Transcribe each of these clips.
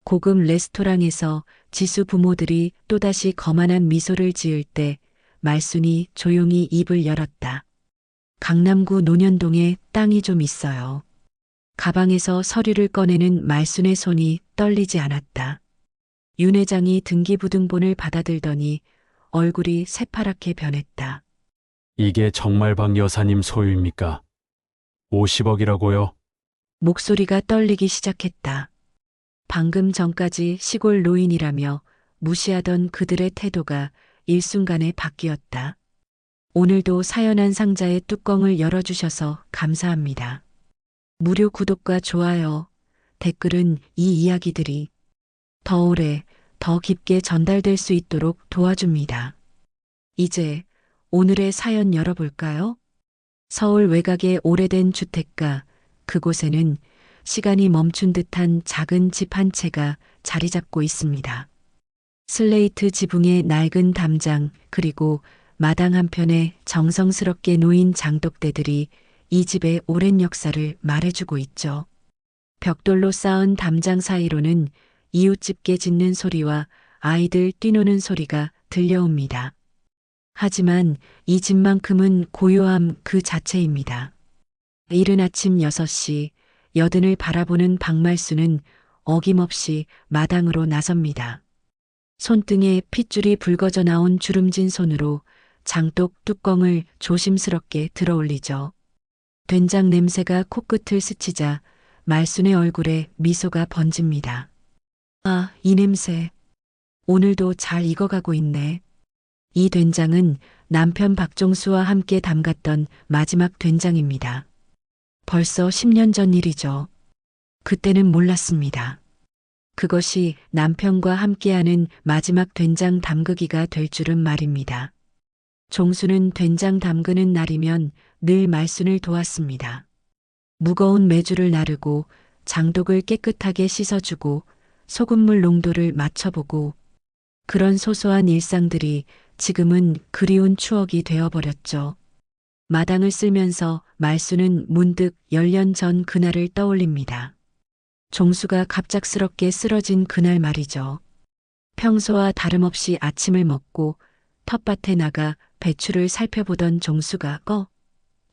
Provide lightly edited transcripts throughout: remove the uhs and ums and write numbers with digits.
고급 레스토랑에서 지수 부모들이 또다시 거만한 미소를 지을 때 말순이 조용히 입을 열었다. 강남구 논현동에 땅이 좀 있어요. 가방에서 서류를 꺼내는 말순의 손이 떨리지 않았다. 윤 회장이 등기부등본을 받아들더니 얼굴이 새파랗게 변했다. 이게 정말 박 여사님 소유입니까? 50억이라고요? 목소리가 떨리기 시작했다. 방금 전까지 시골 노인이라며 무시하던 그들의 태도가 일순간에 바뀌었다. 오늘도 사연한 상자의 뚜껑을 열어주셔서 감사합니다. 무료 구독과 좋아요, 댓글은 이 이야기들이 더 오래, 더 깊게 전달될 수 있도록 도와줍니다. 이제 오늘의 사연 열어볼까요? 서울 외곽의 오래된 주택가, 그곳에는 시간이 멈춘 듯한 작은 집 한 채가 자리 잡고 있습니다. 슬레이트 지붕의 낡은 담장, 그리고 마당 한편에 정성스럽게 놓인 장독대들이 이 집의 오랜 역사를 말해주고 있죠. 벽돌로 쌓은 담장 사이로는 이웃집게 짖는 소리와 아이들 뛰노는 소리가 들려옵니다. 하지만 이 집만큼은 고요함 그 자체입니다. 이른 아침 6시 여든을 바라보는 박말수는 어김없이 마당으로 나섭니다. 손등에 핏줄이 붉어져 나온 주름진 손으로 장독 뚜껑을 조심스럽게 들어올리죠. 된장 냄새가 코끝을 스치자 말순의 얼굴에 미소가 번집니다. 아, 이 냄새. 오늘도 잘 익어가고 있네. 이 된장은 남편 박종수와 함께 담갔던 마지막 된장입니다. 벌써 10년 전 일이죠. 그때는 몰랐습니다. 그것이 남편과 함께하는 마지막 된장 담그기가 될 줄은 말입니다. 종수는 된장 담그는 날이면 늘 말순을 도왔습니다. 무거운 메주를 나르고 장독을 깨끗하게 씻어주고 소금물 농도를 맞춰보고 그런 소소한 일상들이 지금은 그리운 추억이 되어버렸죠. 마당을 쓸면서 말순은 문득 10년 전 그날을 떠올립니다. 종수가 갑작스럽게 쓰러진 그날 말이죠. 평소와 다름없이 아침을 먹고 텃밭에 나가 배추를 살펴보던 종수가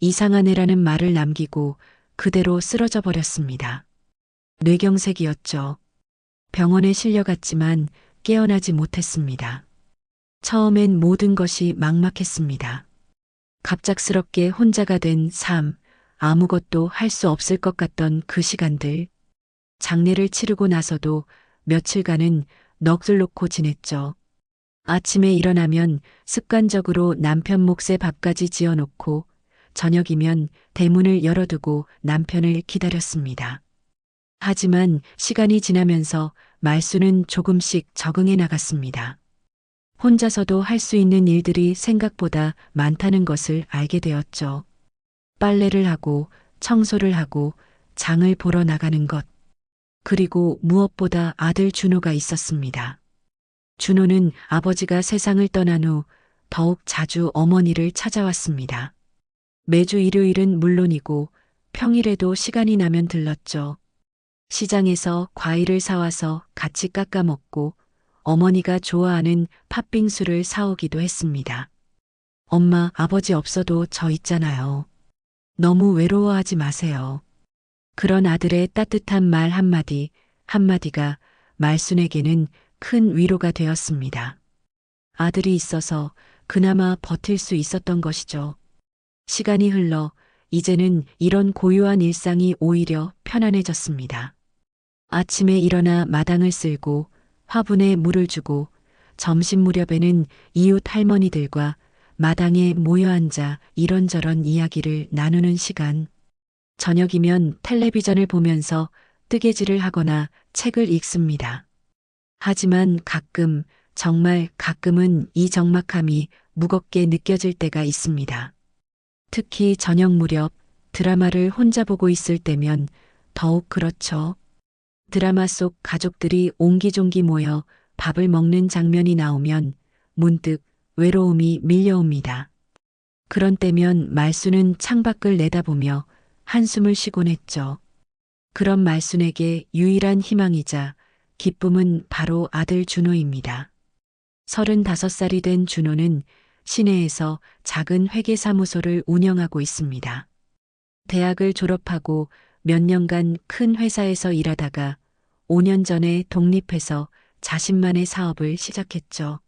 이상한 애라는 말을 남기고 그대로 쓰러져 버렸습니다. 뇌경색이었죠. 병원에 실려갔지만 깨어나지 못했습니다. 처음엔 모든 것이 막막했습니다. 갑작스럽게 혼자가 된 삶, 아무것도 할 수 없을 것 같던 그 시간들. 장례를 치르고 나서도 며칠간은 넋을 놓고 지냈죠. 아침에 일어나면 습관적으로 남편 몫의 밥까지 지어놓고 저녁이면 대문을 열어두고 남편을 기다렸습니다. 하지만 시간이 지나면서 말수는 조금씩 적응해 나갔습니다. 혼자서도 할 수 있는 일들이 생각보다 많다는 것을 알게 되었죠. 빨래를 하고 청소를 하고 장을 보러 나가는 것. 그리고 무엇보다 아들 준호가 있었습니다. 준호는 아버지가 세상을 떠난 후 더욱 자주 어머니를 찾아왔습니다. 매주 일요일은 물론이고 평일에도 시간이 나면 들렀죠. 시장에서 과일을 사와서 같이 깎아 먹고 어머니가 좋아하는 팥빙수를 사오기도 했습니다. 엄마, 아버지 없어도 저 있잖아요. 너무 외로워하지 마세요. 그런 아들의 따뜻한 말 한마디, 한마디가 말순에게는 큰 위로가 되었습니다. 아들이 있어서 그나마 버틸 수 있었던 것이죠. 시간이 흘러 이제는 이런 고요한 일상이 오히려 편안해졌습니다. 아침에 일어나 마당을 쓸고 화분에 물을 주고 점심 무렵에는 이웃 할머니들과 마당에 모여 앉아 이런저런 이야기를 나누는 시간. 저녁이면 텔레비전을 보면서 뜨개질을 하거나 책을 읽습니다. 하지만 가끔, 정말 가끔은 이 적막함이 무겁게 느껴질 때가 있습니다. 특히 저녁 무렵 드라마를 혼자 보고 있을 때면 더욱 그렇죠. 드라마 속 가족들이 옹기종기 모여 밥을 먹는 장면이 나오면 문득 외로움이 밀려옵니다. 그런 때면 말순은 창밖을 내다보며 한숨을 쉬곤 했죠. 그런 말순에게 유일한 희망이자 기쁨은 바로 아들 준호입니다. 35살이 된 준호는 시내에서 작은 회계사무소를 운영하고 있습니다. 대학을 졸업하고 몇 년간 큰 회사에서 일하다가 5년 전에 독립해서 자신만의 사업을 시작했죠.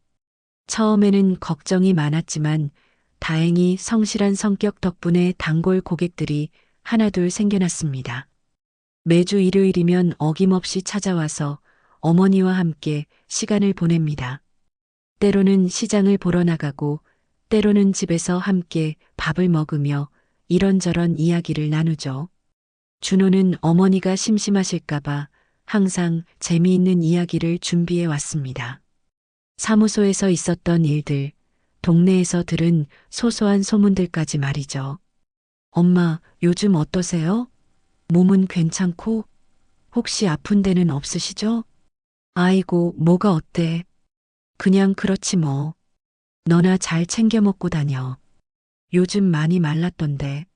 처음에는 걱정이 많았지만 다행히 성실한 성격 덕분에 단골 고객들이 하나둘 생겨났습니다. 매주 일요일이면 어김없이 찾아와서 어머니와 함께 시간을 보냅니다. 때로는 시장을 보러 나가고 때로는 집에서 함께 밥을 먹으며 이런저런 이야기를 나누죠. 준호는 어머니가 심심하실까봐 항상 재미있는 이야기를 준비해 왔습니다. 사무소에서 있었던 일들, 동네에서 들은 소소한 소문들까지 말이죠. 엄마, 요즘 어떠세요? 몸은 괜찮고? 혹시 아픈 데는 없으시죠? 아이고, 뭐가 어때? 그냥 그렇지 뭐. 너나 잘 챙겨 먹고 다녀. 요즘 많이 말랐던데.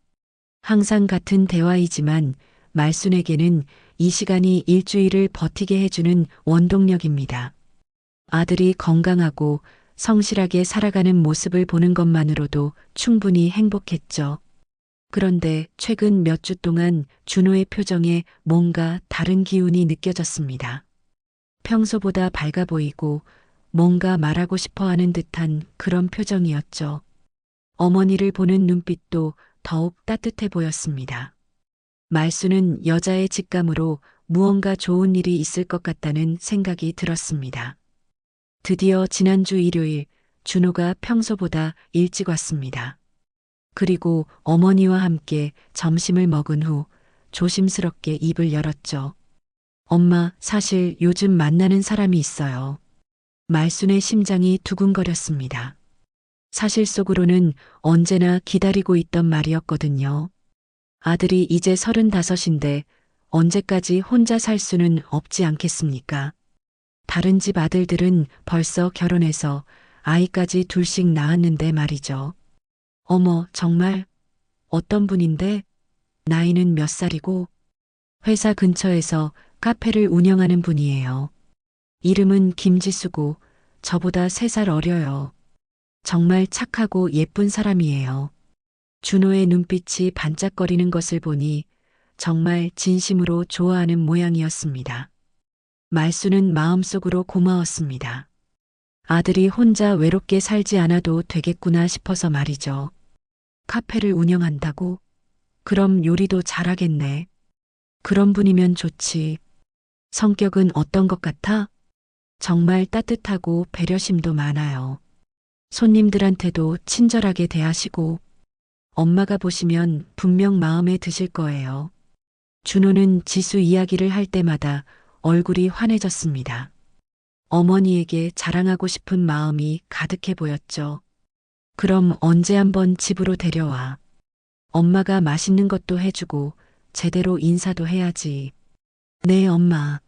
항상 같은 대화이지만 말순에게는 이 시간이 일주일을 버티게 해주는 원동력입니다. 아들이 건강하고 성실하게 살아가는 모습을 보는 것만으로도 충분히 행복했죠. 그런데 최근 몇 주 동안 준호의 표정에 뭔가 다른 기운이 느껴졌습니다. 평소보다 밝아 보이고 뭔가 말하고 싶어 하는 듯한 그런 표정이었죠. 어머니를 보는 눈빛도 더욱 따뜻해 보였습니다. 말수는 여자의 직감으로 무언가 좋은 일이 있을 것 같다는 생각이 들었습니다. 드디어 지난주 일요일 준호가 평소보다 일찍 왔습니다. 그리고 어머니와 함께 점심을 먹은 후 조심스럽게 입을 열었죠. 엄마, 사실 요즘 만나는 사람이 있어요. 말순의 심장이 두근거렸습니다. 사실 속으로는 언제나 기다리고 있던 말이었거든요. 아들이 이제 35인데 언제까지 혼자 살 수는 없지 않겠습니까? 다른 집 아들들은 벌써 결혼해서 아이까지 둘씩 낳았는데 말이죠. 어머, 정말? 어떤 분인데? 나이는 몇 살이고? 회사 근처에서 카페를 운영하는 분이에요. 이름은 김지수고 저보다 3살 어려요. 정말 착하고 예쁜 사람이에요. 준호의 눈빛이 반짝거리는 것을 보니 정말 진심으로 좋아하는 모양이었습니다. 말수는 마음속으로 고마웠습니다. 아들이 혼자 외롭게 살지 않아도 되겠구나 싶어서 말이죠. 카페를 운영한다고? 그럼 요리도 잘하겠네. 그런 분이면 좋지. 성격은 어떤 것 같아? 정말 따뜻하고 배려심도 많아요. 손님들한테도 친절하게 대하시고 엄마가 보시면 분명 마음에 드실 거예요. 준호는 지수 이야기를 할 때마다 얼굴이 환해졌습니다. 어머니에게 자랑하고 싶은 마음이 가득해 보였죠. 그럼 언제 한번 집으로 데려와. 엄마가 맛있는 것도 해주고 제대로 인사도 해야지. 네, 엄마.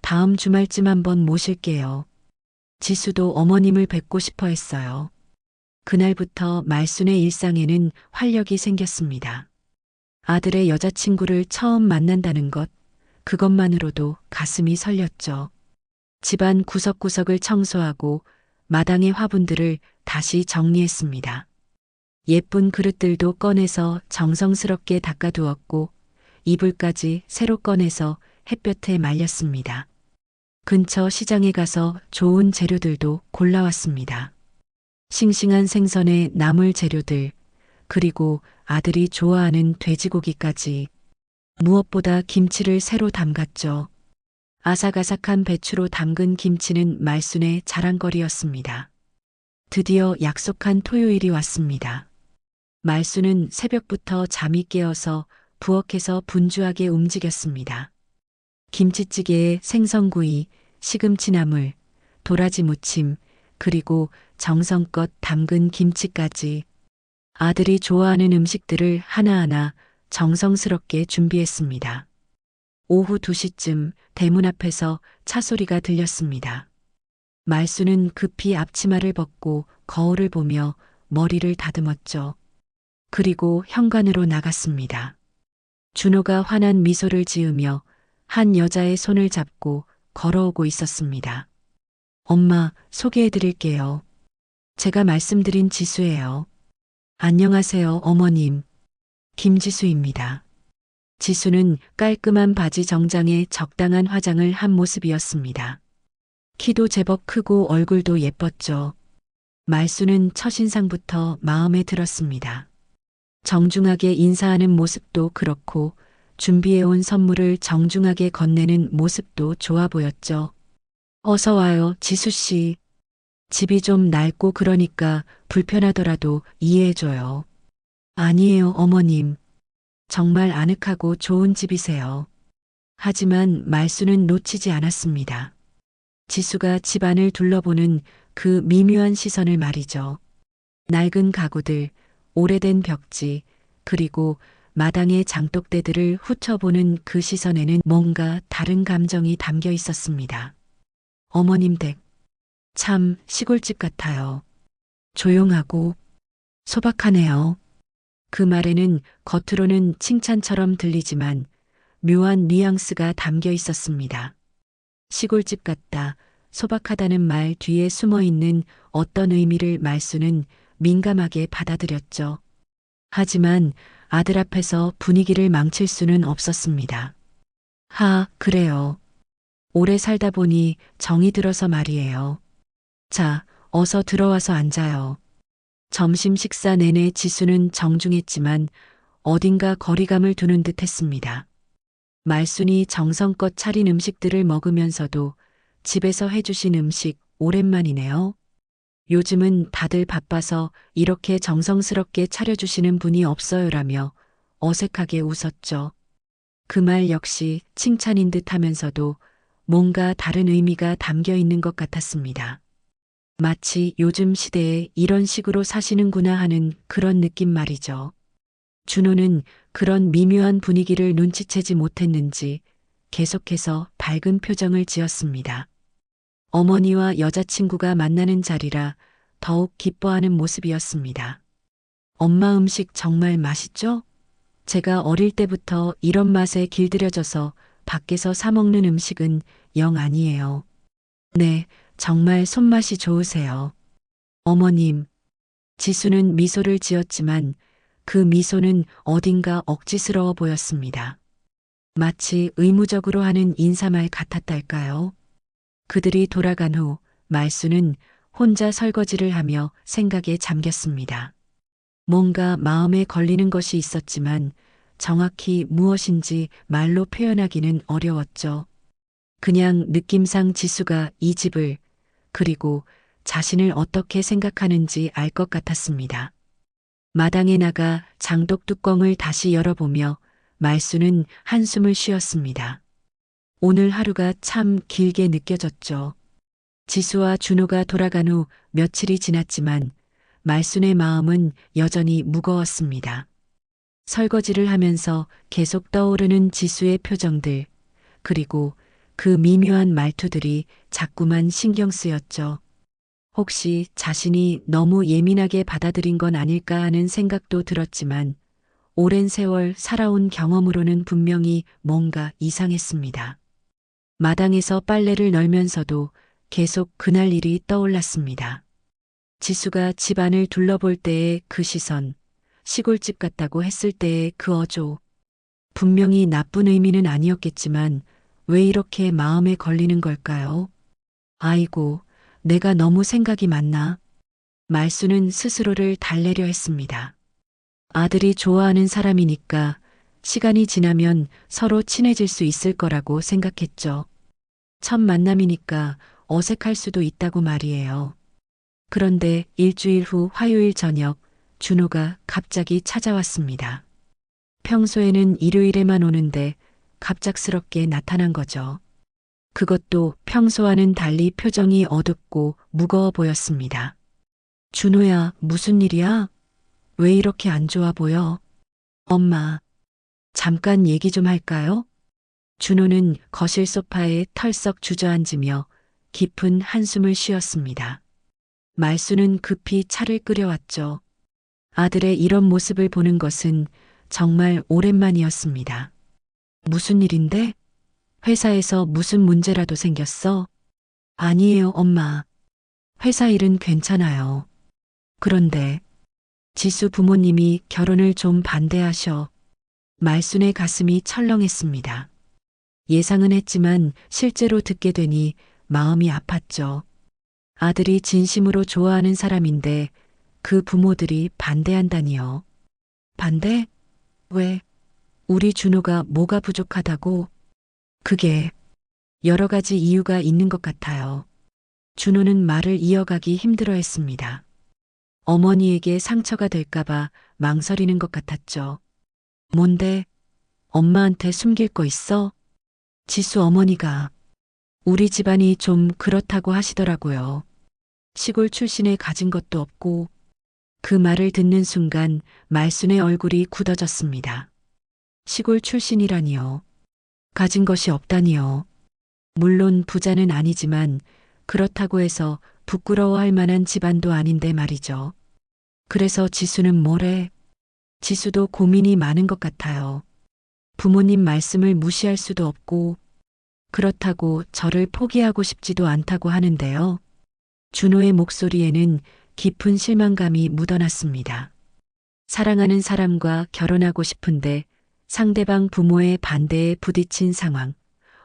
다음 주말쯤 한번 모실게요. 지수도 어머님을 뵙고 싶어 했어요. 그날부터 말순의 일상에는 활력이 생겼습니다. 아들의 여자친구를 처음 만난다는 것, 그것만으로도 가슴이 설렸죠. 집안 구석구석을 청소하고 마당의 화분들을 다시 정리했습니다. 예쁜 그릇들도 꺼내서 정성스럽게 닦아두었고 이불까지 새로 꺼내서 햇볕에 말렸습니다. 근처 시장에 가서 좋은 재료들도 골라왔습니다. 싱싱한 생선의 나물 재료들, 그리고 아들이 좋아하는 돼지고기까지. 무엇보다 김치를 새로 담갔죠. 아삭아삭한 배추로 담근 김치는 말순의 자랑거리였습니다. 드디어 약속한 토요일이 왔습니다. 말순은 새벽부터 잠이 깨어서 부엌에서 분주하게 움직였습니다. 김치찌개에 생선구이, 시금치나물, 도라지 무침, 그리고 정성껏 담근 김치까지. 아들이 좋아하는 음식들을 하나하나 정성스럽게 준비했습니다. 오후 2시쯤 대문 앞에서 차 소리가 들렸습니다. 말수는 급히 앞치마를 벗고 거울을 보며 머리를 다듬었죠. 그리고 현관으로 나갔습니다. 준호가 환한 미소를 지으며 한 여자의 손을 잡고 걸어오고 있었습니다. 엄마, 소개해 드릴게요. 제가 말씀드린 지수예요. 안녕하세요, 어머님. 김지수입니다. 지수는 깔끔한 바지 정장에 적당한 화장을 한 모습이었습니다. 키도 제법 크고 얼굴도 예뻤죠. 말수는 첫인상부터 마음에 들었습니다. 정중하게 인사하는 모습도 그렇고 준비해온 선물을 정중하게 건네는 모습도 좋아 보였죠. 어서 와요, 지수 씨. 집이 좀 낡고 그러니까 불편하더라도 이해해줘요. 아니에요, 어머님. 정말 아늑하고 좋은 집이세요. 하지만 말수는 놓치지 않았습니다. 지수가 집안을 둘러보는 그 미묘한 시선을 말이죠. 낡은 가구들, 오래된 벽지, 그리고 마당의 장독대들을 훑어보는 그 시선에는 뭔가 다른 감정이 담겨 있었습니다. 어머님 댁, 참 시골집 같아요. 조용하고 소박하네요. 그 말에는 겉으로는 칭찬처럼 들리지만 묘한 뉘앙스가 담겨 있었습니다. 시골집 같다, 소박하다는 말 뒤에 숨어 있는 어떤 의미를 말수는 민감하게 받아들였죠. 하지만 아들 앞에서 분위기를 망칠 수는 없었습니다. 그래요. 오래 살다 보니 정이 들어서 말이에요. 자, 어서 들어와서 앉아요. 점심 식사 내내 지수는 정중했지만 어딘가 거리감을 두는 듯 했습니다. 말순이 정성껏 차린 음식들을 먹으면서도 집에서 해주신 음식 오랜만이네요. 요즘은 다들 바빠서 이렇게 정성스럽게 차려주시는 분이 없어요라며 어색하게 웃었죠. 그 말 역시 칭찬인 듯 하면서도 뭔가 다른 의미가 담겨 있는 것 같았습니다. 마치 요즘 시대에 이런 식으로 사시는구나 하는 그런 느낌 말이죠. 준호는 그런 미묘한 분위기를 눈치채지 못했는지 계속해서 밝은 표정을 지었습니다. 어머니와 여자친구가 만나는 자리라 더욱 기뻐하는 모습이었습니다. 엄마 음식 정말 맛있죠? 제가 어릴 때부터 이런 맛에 길들여져서 밖에서 사 먹는 음식은 영 아니에요. 네, 정말 손맛이 좋으세요. 어머님, 지수는 미소를 지었지만 그 미소는 어딘가 억지스러워 보였습니다. 마치 의무적으로 하는 인사말 같았달까요? 그들이 돌아간 후 말수는 혼자 설거지를 하며 생각에 잠겼습니다. 뭔가 마음에 걸리는 것이 있었지만 정확히 무엇인지 말로 표현하기는 어려웠죠. 그냥 느낌상 지수가 이 집을 그리고 자신을 어떻게 생각하는지 알 것 같았습니다. 마당에 나가 장독 뚜껑을 다시 열어보며 말수는 한숨을 쉬었습니다. 오늘 하루가 참 길게 느껴졌죠. 지수와 준호가 돌아간 후 며칠이 지났지만 말순의 마음은 여전히 무거웠습니다. 설거지를 하면서 계속 떠오르는 지수의 표정들, 그리고 그 미묘한 말투들이 자꾸만 신경 쓰였죠. 혹시 자신이 너무 예민하게 받아들인 건 아닐까 하는 생각도 들었지만 오랜 세월 살아온 경험으로는 분명히 뭔가 이상했습니다. 마당에서 빨래를 널면서도 계속 그날 일이 떠올랐습니다. 지수가 집안을 둘러볼 때의 그 시선, 시골집 같다고 했을 때의 그 어조. 분명히 나쁜 의미는 아니었겠지만 왜 이렇게 마음에 걸리는 걸까요? 아이고, 내가 너무 생각이 많나? 말수는 스스로를 달래려 했습니다. 아들이 좋아하는 사람이니까 시간이 지나면 서로 친해질 수 있을 거라고 생각했죠. 첫 만남이니까 어색할 수도 있다고 말이에요. 그런데 일주일 후 화요일 저녁, 준호가 갑자기 찾아왔습니다. 평소에는 일요일에만 오는데 갑작스럽게 나타난 거죠. 그것도 평소와는 달리 표정이 어둡고 무거워 보였습니다. 준호야, 무슨 일이야? 왜 이렇게 안 좋아 보여? 엄마, 잠깐 얘기 좀 할까요? 준호는 거실 소파에 털썩 주저앉으며 깊은 한숨을 쉬었습니다. 말수는 급히 차를 끓여왔죠. 아들의 이런 모습을 보는 것은 정말 오랜만이었습니다. 무슨 일인데? 회사에서 무슨 문제라도 생겼어? 아니에요, 엄마. 회사 일은 괜찮아요. 그런데 지수 부모님이 결혼을 좀 반대하셔. 말순의 가슴이 철렁했습니다. 예상은 했지만 실제로 듣게 되니 마음이 아팠죠. 아들이 진심으로 좋아하는 사람인데 그 부모들이 반대한다니요. 반대? 왜? 우리 준호가 뭐가 부족하다고? 그게 여러 가지 이유가 있는 것 같아요. 준호는 말을 이어가기 힘들어 했습니다. 어머니에게 상처가 될까봐 망설이는 것 같았죠. 뭔데? 엄마한테 숨길 거 있어? 지수 어머니가 우리 집안이 좀 그렇다고 하시더라고요. 시골 출신에 가진 것도 없고 그 말을 듣는 순간 말순의 얼굴이 굳어졌습니다. 시골 출신이라니요. 가진 것이 없다니요. 물론 부자는 아니지만 그렇다고 해서 부끄러워할 만한 집안도 아닌데 말이죠. 그래서 지수는 뭐래? 지수도 고민이 많은 것 같아요. 부모님 말씀을 무시할 수도 없고 그렇다고 저를 포기하고 싶지도 않다고 하는데요. 준호의 목소리에는 깊은 실망감이 묻어났습니다. 사랑하는 사람과 결혼하고 싶은데 상대방 부모의 반대에 부딪힌 상황,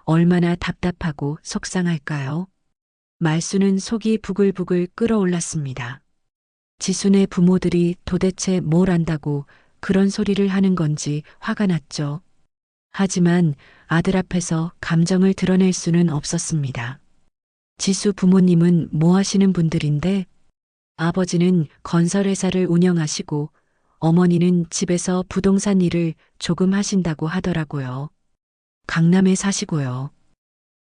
얼마나 답답하고 속상할까요? 말수는 속이 부글부글 끓어올랐습니다. 지순의 부모들이 도대체 뭘 안다고 그런 소리를 하는 건지 화가 났죠. 하지만 아들 앞에서 감정을 드러낼 수는 없었습니다. 지수 부모님은 뭐 하시는 분들인데 아버지는 건설회사를 운영하시고 어머니는 집에서 부동산 일을 조금 하신다고 하더라고요. 강남에 사시고요.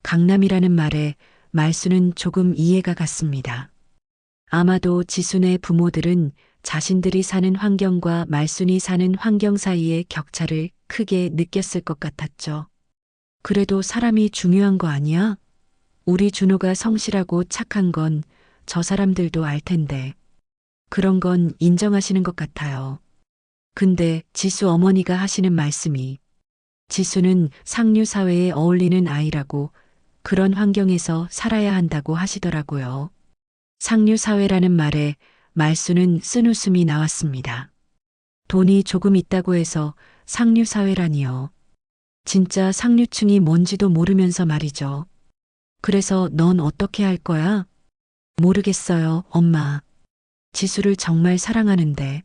강남이라는 말에 말수는 조금 이해가 갔습니다. 아마도 지순의 부모들은 자신들이 사는 환경과 말순이 사는 환경 사이의 격차를 크게 느꼈을 것 같았죠. 그래도 사람이 중요한 거 아니야? 우리 준호가 성실하고 착한 건 저 사람들도 알 텐데. 그런 건 인정하시는 것 같아요. 근데 지수 어머니가 하시는 말씀이 지수는 상류 사회에 어울리는 아이라고 그런 환경에서 살아야 한다고 하시더라고요. 상류 사회라는 말에 말수는 쓴웃음이 나왔습니다. 돈이 조금 있다고 해서 상류 사회라니요. 진짜 상류층이 뭔지도 모르면서 말이죠. 그래서 넌 어떻게 할 거야? 모르겠어요, 엄마. 지수를 정말 사랑하는데.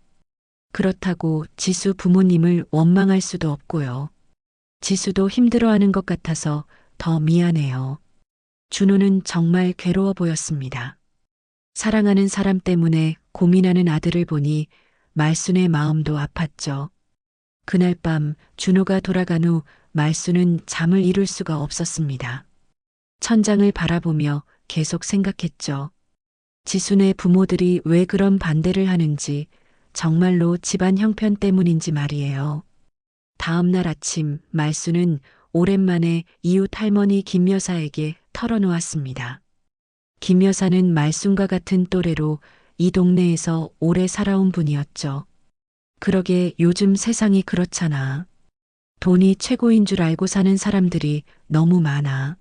그렇다고 지수 부모님을 원망할 수도 없고요. 지수도 힘들어하는 것 같아서 더 미안해요. 준호는 정말 괴로워 보였습니다. 사랑하는 사람 때문에 고민하는 아들을 보니 말순의 마음도 아팠죠. 그날 밤 준호가 돌아간 후 말순은 잠을 이룰 수가 없었습니다. 천장을 바라보며 계속 생각했죠. 지순의 부모들이 왜 그런 반대를 하는지 정말로 집안 형편 때문인지 말이에요. 다음 날 아침 말순은 오랜만에 이웃 할머니 김 여사에게 털어놓았습니다. 김 여사는 말순과 같은 또래로 이 동네에서 오래 살아온 분이었죠. 그러게 요즘 세상이 그렇잖아. 돈이 최고인 줄 알고 사는 사람들이 너무 많아.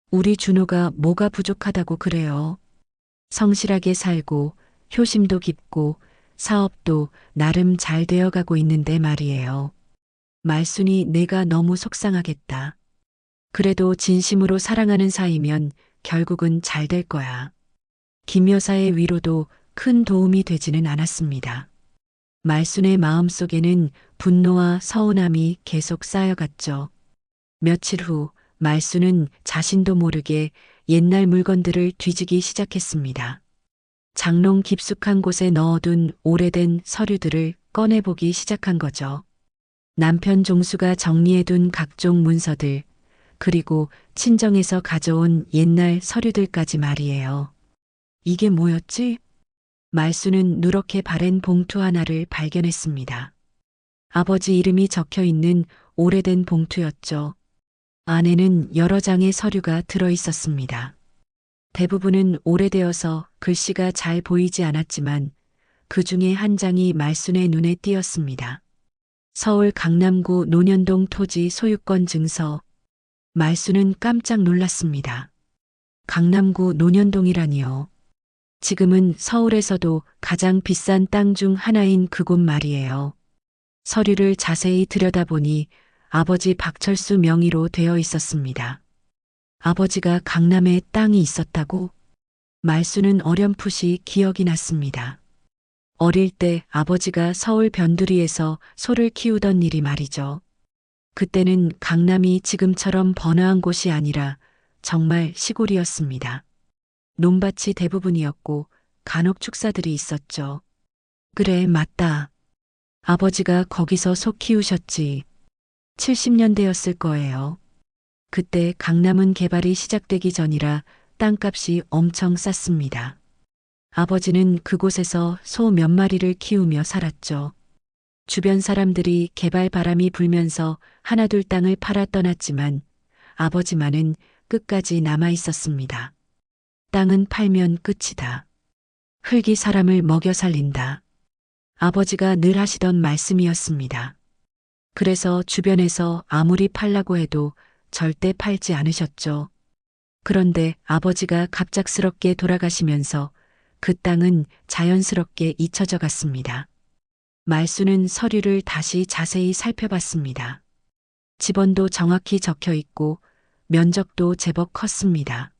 우리 준호가 뭐가 부족하다고 그래요. 성실하게 살고 효심도 깊고 사업도 나름 잘 되어가고 있는데 말이에요. 말순이 내가 너무 속상하겠다. 그래도 진심으로 사랑하는 사이면 결국은 잘 될 거야. 김 여사의 위로도 큰 도움이 되지는 않았습니다. 말순의 마음속에는 분노와 서운함이 계속 쌓여갔죠. 며칠 후 말순은 자신도 모르게 옛날 물건들을 뒤지기 시작했습니다. 장롱 깊숙한 곳에 넣어둔 오래된 서류들을 꺼내보기 시작한 거죠. 남편 종수가 정리해둔 각종 문서들, 그리고 친정에서 가져온 옛날 서류들까지 말이에요. 이게 뭐였지? 말수는 누렇게 바랜 봉투 하나를 발견했습니다. 아버지 이름이 적혀 있는 오래된 봉투였죠. 안에는 여러 장의 서류가 들어 있었습니다. 대부분은 오래되어서 글씨가 잘 보이지 않았지만 그 중에 한 장이 말순의 눈에 띄었습니다. 서울 강남구 논현동 토지 소유권 증서. 말수는 깜짝 놀랐습니다. 강남구 논현동이라니요. 지금은 서울에서도 가장 비싼 땅 중 하나인 그곳 말이에요. 서류를 자세히 들여다보니 아버지 박철수 명의로 되어 있었습니다. 아버지가 강남에 땅이 있었다고? 말수는 어렴풋이 기억이 났습니다. 어릴 때 아버지가 서울 변두리에서 소를 키우던 일이 말이죠. 그때는 강남이 지금처럼 번화한 곳이 아니라 정말 시골이었습니다. 논밭이 대부분이었고 간혹 축사들이 있었죠. 그래, 맞다. 아버지가 거기서 소 키우셨지. 70년대였을 거예요. 그때 강남은 개발이 시작되기 전이라 땅값이 엄청 쌌습니다. 아버지는 그곳에서 소 몇 마리를 키우며 살았죠. 주변 사람들이 개발 바람이 불면서 하나둘 땅을 팔아 떠났지만 아버지만은 끝까지 남아 있었습니다. 땅은 팔면 끝이다. 흙이 사람을 먹여 살린다. 아버지가 늘 하시던 말씀이었습니다. 그래서 주변에서 아무리 팔라고 해도 절대 팔지 않으셨죠. 그런데 아버지가 갑작스럽게 돌아가시면서 그 땅은 자연스럽게 잊혀져 갔습니다. 말수는 서류를 다시 자세히 살펴봤습니다. 집원도 정확히 적혀 있고 면적도 제법 컸습니다.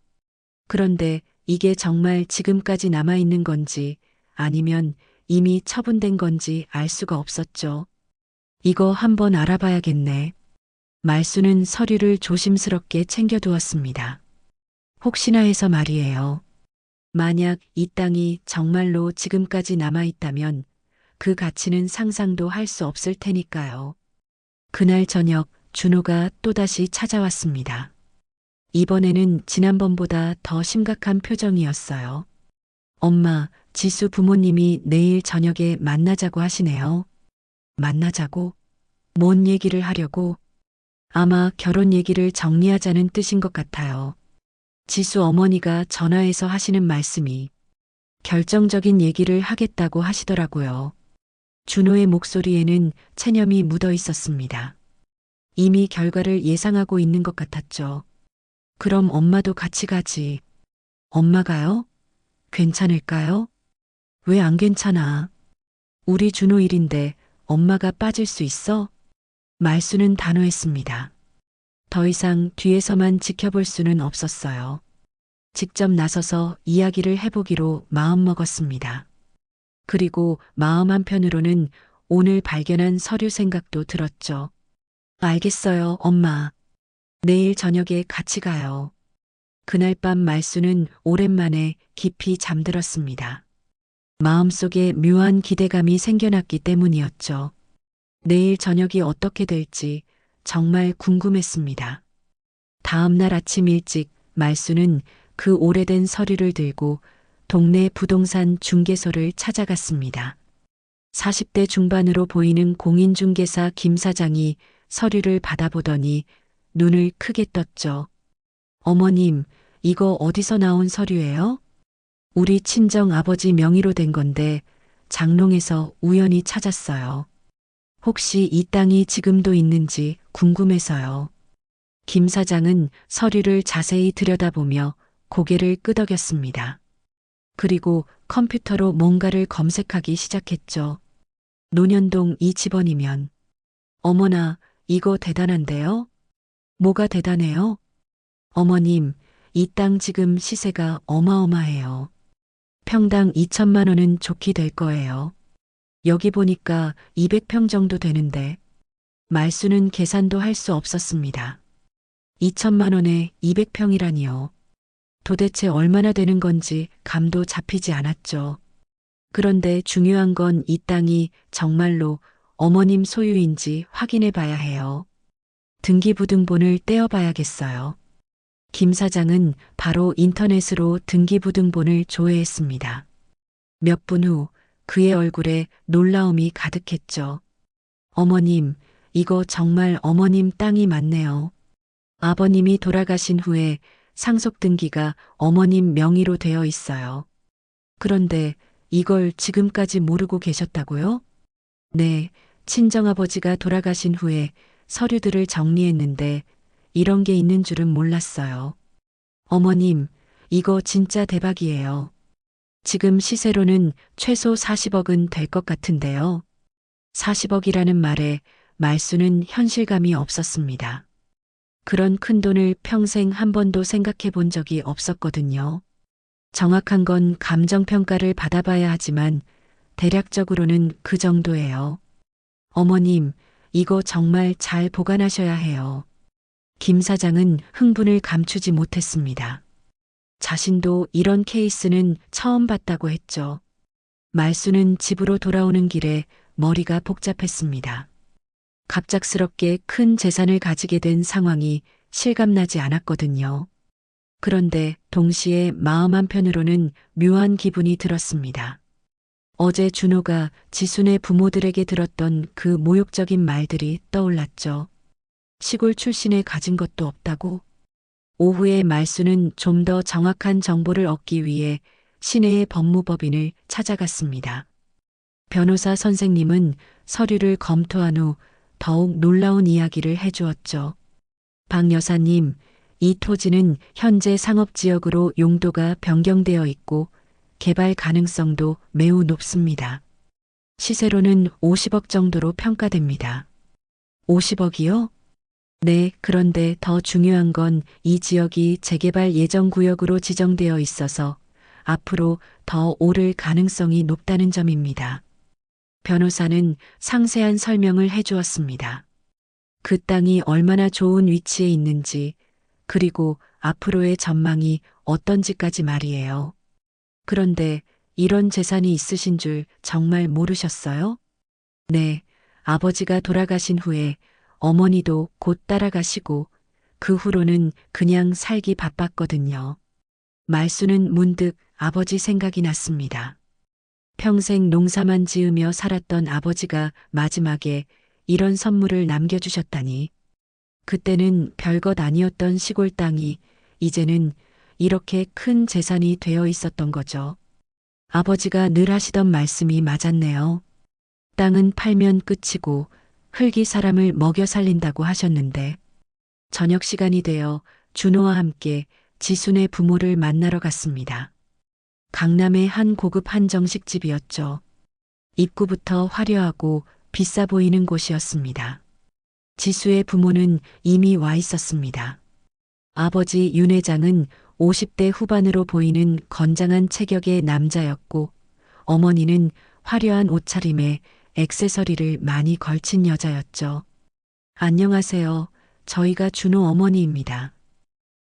그런데 이게 정말 지금까지 남아있는 건지 아니면 이미 처분된 건지 알 수가 없었죠. 이거 한번 알아봐야겠네. 말수는 서류를 조심스럽게 챙겨두었습니다. 혹시나 해서 말이에요. 만약 이 땅이 정말로 지금까지 남아있다면 그 가치는 상상도 할 수 없을 테니까요. 그날 저녁 준호가 또다시 찾아왔습니다. 이번에는 지난번보다 더 심각한 표정이었어요. 엄마, 지수 부모님이 내일 저녁에 만나자고 하시네요. 만나자고? 뭔 얘기를 하려고? 아마 결혼 얘기를 정리하자는 뜻인 것 같아요. 지수 어머니가 전화해서 하시는 말씀이 결정적인 얘기를 하겠다고 하시더라고요. 준호의 목소리에는 체념이 묻어 있었습니다. 이미 결과를 예상하고 있는 것 같았죠. 그럼 엄마도 같이 가지. 엄마가요? 괜찮을까요? 왜 안 괜찮아? 우리 준호 일인데 엄마가 빠질 수 있어? 말수는 단호했습니다. 더 이상 뒤에서만 지켜볼 수는 없었어요. 직접 나서서 이야기를 해보기로 마음먹었습니다. 그리고 마음 한편으로는 오늘 발견한 서류 생각도 들었죠. 알겠어요, 엄마. 내일 저녁에 같이 가요. 그날 밤 말수는 오랜만에 깊이 잠들었습니다. 마음속에 묘한 기대감이 생겨났기 때문이었죠. 내일 저녁이 어떻게 될지 정말 궁금했습니다. 다음 날 아침 일찍 말수는 그 오래된 서류를 들고 동네 부동산 중개소를 찾아갔습니다. 40대 중반으로 보이는 공인중개사 김 사장이 서류를 받아보더니 눈을 크게 떴죠. 어머님, 이거 어디서 나온 서류예요? 우리 친정 아버지 명의로 된 건데 장롱에서 우연히 찾았어요. 혹시 이 땅이 지금도 있는지 궁금해서요. 김 사장은 서류를 자세히 들여다보며 고개를 끄덕였습니다. 그리고 컴퓨터로 뭔가를 검색하기 시작했죠. 논현동 이 집원이면. 어머나, 이거 대단한데요? 뭐가 대단해요? 어머님, 이 땅 지금 시세가 어마어마해요. 평당 2천만 원은 좋게 될 거예요. 여기 보니까 200평 정도 되는데 말수는 계산도 할 수 없었습니다. 2천만 원에 200평이라니요. 도대체 얼마나 되는 건지 감도 잡히지 않았죠. 그런데 중요한 건 이 땅이 정말로 어머님 소유인지 확인해 봐야 해요. 등기부등본을 떼어봐야겠어요. 김 사장은 바로 인터넷으로 등기부등본을 조회했습니다. 몇 분 후 그의 얼굴에 놀라움이 가득했죠. 어머님, 이거 정말 어머님 땅이 맞네요. 아버님이 돌아가신 후에 상속등기가 어머님 명의로 되어 있어요. 그런데 이걸 지금까지 모르고 계셨다고요? 네, 친정아버지가 돌아가신 후에 서류들을 정리했는데 이런 게 있는 줄은 몰랐어요. 어머님, 이거 진짜 대박이에요. 지금 시세로는 최소 40억은 될 것 같은데요. 40억이라는 말에 말수는 현실감이 없었습니다. 그런 큰 돈을 평생 한 번도 생각해 본 적이 없었거든요. 정확한 건 감정평가를 받아봐야 하지만 대략적으로는 그 정도예요. 어머님, 이거 정말 잘 보관하셔야 해요. 김 사장은 흥분을 감추지 못했습니다. 자신도 이런 케이스는 처음 봤다고 했죠. 말수는 집으로 돌아오는 길에 머리가 복잡했습니다. 갑작스럽게 큰 재산을 가지게 된 상황이 실감나지 않았거든요. 그런데 동시에 마음 한편으로는 묘한 기분이 들었습니다. 어제 준호가 지순의 부모들에게 들었던 그 모욕적인 말들이 떠올랐죠. 시골 출신에 가진 것도 없다고? 오후에 말수는 좀 더 정확한 정보를 얻기 위해 시내의 법무법인을 찾아갔습니다. 변호사 선생님은 서류를 검토한 후 더욱 놀라운 이야기를 해주었죠. 박 여사님, 이 토지는 현재 상업지역으로 용도가 변경되어 있고 개발 가능성도 매우 높습니다. 시세로는 50억 정도로 평가됩니다. 50억이요? 네, 그런데 더 중요한 건 이 지역이 재개발 예정 구역으로 지정되어 있어서 앞으로 더 오를 가능성이 높다는 점입니다. 변호사는 상세한 설명을 해주었습니다. 그 땅이 얼마나 좋은 위치에 있는지, 그리고 앞으로의 전망이 어떤지까지 말이에요. 그런데 이런 재산이 있으신 줄 정말 모르셨어요? 네, 아버지가 돌아가신 후에 어머니도 곧 따라가시고 그 후로는 그냥 살기 바빴거든요. 말수는 문득 아버지 생각이 났습니다. 평생 농사만 지으며 살았던 아버지가 마지막에 이런 선물을 남겨주셨다니. 그때는 별것 아니었던 시골 땅이 이제는 이렇게 큰 재산이 되어 있었던 거죠. 아버지가 늘 하시던 말씀이 맞았네요. 땅은 팔면 끝이고 흙이 사람을 먹여 살린다고 하셨는데 저녁 시간이 되어 준호와 함께 지순의 부모를 만나러 갔습니다. 강남의 한 고급 한정식집이었죠. 입구부터 화려하고 비싸 보이는 곳이었습니다. 지수의 부모는 이미 와 있었습니다. 아버지 윤 회장은 50대 후반으로 보이는 건장한 체격의 남자였고 어머니는 화려한 옷차림에 액세서리를 많이 걸친 여자였죠. 안녕하세요. 저희가 준호 어머니입니다.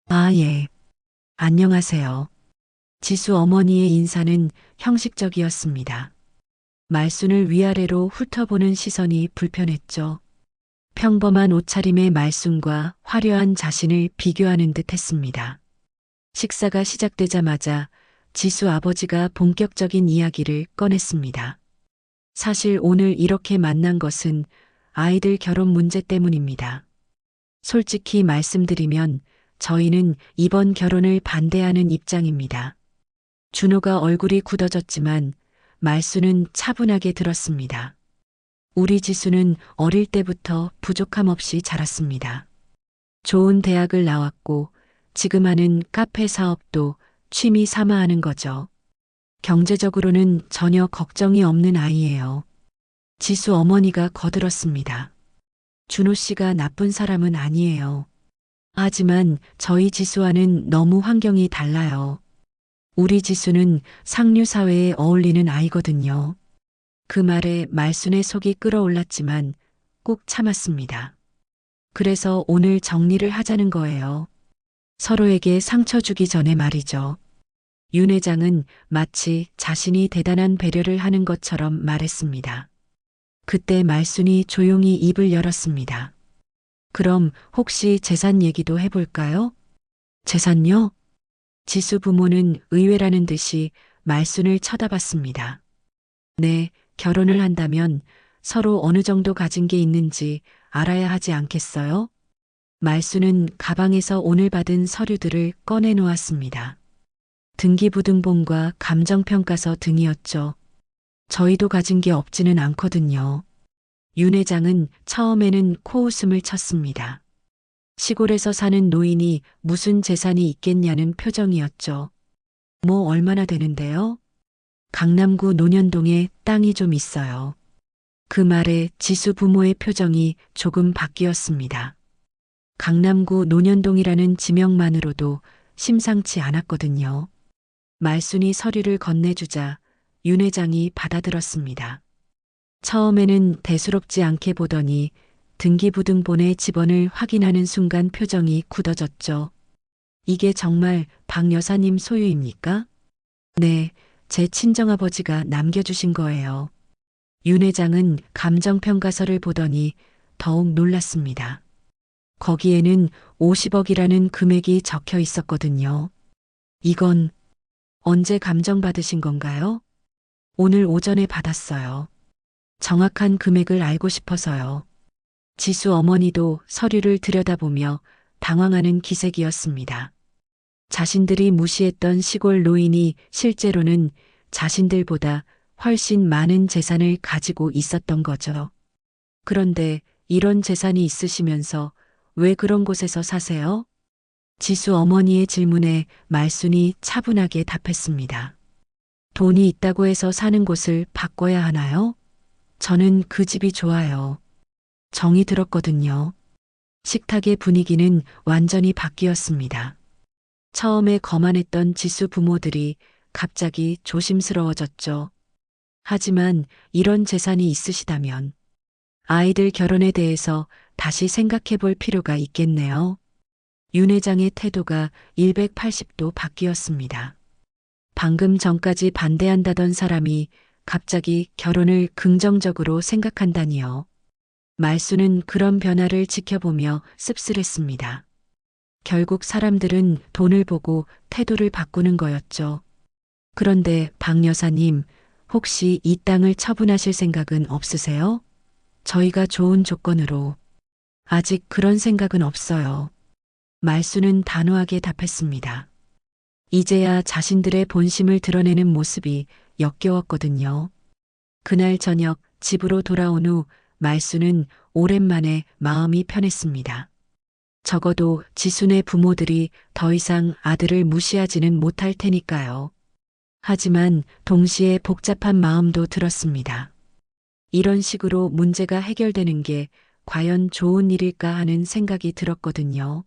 아, 예. 안녕하세요. 지수 어머니의 인사는 형식적이었습니다. 말순을 위아래로 훑어보는 시선이 불편했죠. 평범한 옷차림의 말순과 화려한 자신을 비교하는 듯 했습니다. 식사가 시작되자마자 지수 아버지가 본격적인 이야기를 꺼냈습니다. 사실 오늘 이렇게 만난 것은 아이들 결혼 문제 때문입니다. 솔직히 말씀드리면 저희는 이번 결혼을 반대하는 입장입니다. 준호가 얼굴이 굳어졌지만 말수는 차분하게 들었습니다. 우리 지수는 어릴 때부터 부족함 없이 자랐습니다. 좋은 대학을 나왔고 지금 하는 카페 사업도 취미 삼아 하는 거죠. 경제적으로는 전혀 걱정이 없는 아이예요. 지수 어머니가 거들었습니다. 준호 씨가 나쁜 사람은 아니에요. 하지만 저희 지수와는 너무 환경이 달라요. 우리 지수는 상류 사회에 어울리는 아이거든요. 그 말에 말순의 속이 끓어올랐지만 꾹 참았습니다. 그래서 오늘 정리를 하자는 거예요. 서로에게 상처 주기 전에 말이죠. 윤 회장은 마치 자신이 대단한 배려를 하는 것처럼 말했습니다. 그때 말순이 조용히 입을 열었습니다. 그럼 혹시 재산 얘기도 해볼까요? 재산요? 지수 부모는 의외라는 듯이 말순을 쳐다봤습니다. 네, 결혼을 한다면 서로 어느 정도 가진 게 있는지 알아야 하지 않겠어요? 말순은 가방에서 오늘 받은 서류들을 꺼내 놓았습니다. 등기부등본과 감정평가서 등이었죠. 저희도 가진 게 없지는 않거든요. 윤 회장은 처음에는 코웃음을 쳤습니다. 시골에서 사는 노인이 무슨 재산이 있겠냐는 표정이었죠. 뭐 얼마나 되는데요? 강남구 논현동에 땅이 좀 있어요. 그 말에 지수 부모의 표정이 조금 바뀌었습니다. 강남구 논현동이라는 지명만으로도 심상치 않았거든요. 말순이 서류를 건네주자 윤 회장이 받아들었습니다. 처음에는 대수롭지 않게 보더니 등기부등본의 집원을 확인하는 순간 표정이 굳어졌죠. 이게 정말 박 여사님 소유입니까? 네, 제 친정아버지가 남겨주신 거예요. 윤 회장은 감정평가서를 보더니 더욱 놀랐습니다. 거기에는 50억이라는 금액이 적혀 있었거든요. 이건 언제 감정받으신 건가요? 오늘 오전에 받았어요. 정확한 금액을 알고 싶어서요. 지수 어머니도 서류를 들여다보며 당황하는 기색이었습니다. 자신들이 무시했던 시골 노인이 실제로는 자신들보다 훨씬 많은 재산을 가지고 있었던 거죠. 그런데 이런 재산이 있으시면서 왜 그런 곳에서 사세요? 지수 어머니의 질문에 말순이 차분하게 답했습니다. 돈이 있다고 해서 사는 곳을 바꿔야 하나요? 저는 그 집이 좋아요. 정이 들었거든요. 식탁의 분위기는 완전히 바뀌었습니다. 처음에 거만했던 지수 부모들이 갑자기 조심스러워졌죠. 하지만 이런 재산이 있으시다면 아이들 결혼에 대해서 다시 생각해 볼 필요가 있겠네요. 윤 회장의 태도가 180도 바뀌었습니다. 방금 전까지 반대한다던 사람이 갑자기 결혼을 긍정적으로 생각한다니요. 말수는 그런 변화를 지켜보며 씁쓸했습니다. 결국 사람들은 돈을 보고 태도를 바꾸는 거였죠. 그런데 박 여사님, 혹시 이 땅을 처분하실 생각은 없으세요? 저희가 좋은 조건으로. 아직 그런 생각은 없어요. 말수는 단호하게 답했습니다. 이제야 자신들의 본심을 드러내는 모습이 역겨웠거든요. 그날 저녁 집으로 돌아온 후 말수는 오랜만에 마음이 편했습니다. 적어도 지순의 부모들이 더 이상 아들을 무시하지는 못할 테니까요. 하지만 동시에 복잡한 마음도 들었습니다. 이런 식으로 문제가 해결되는 게 과연 좋은 일일까 하는 생각이 들었거든요.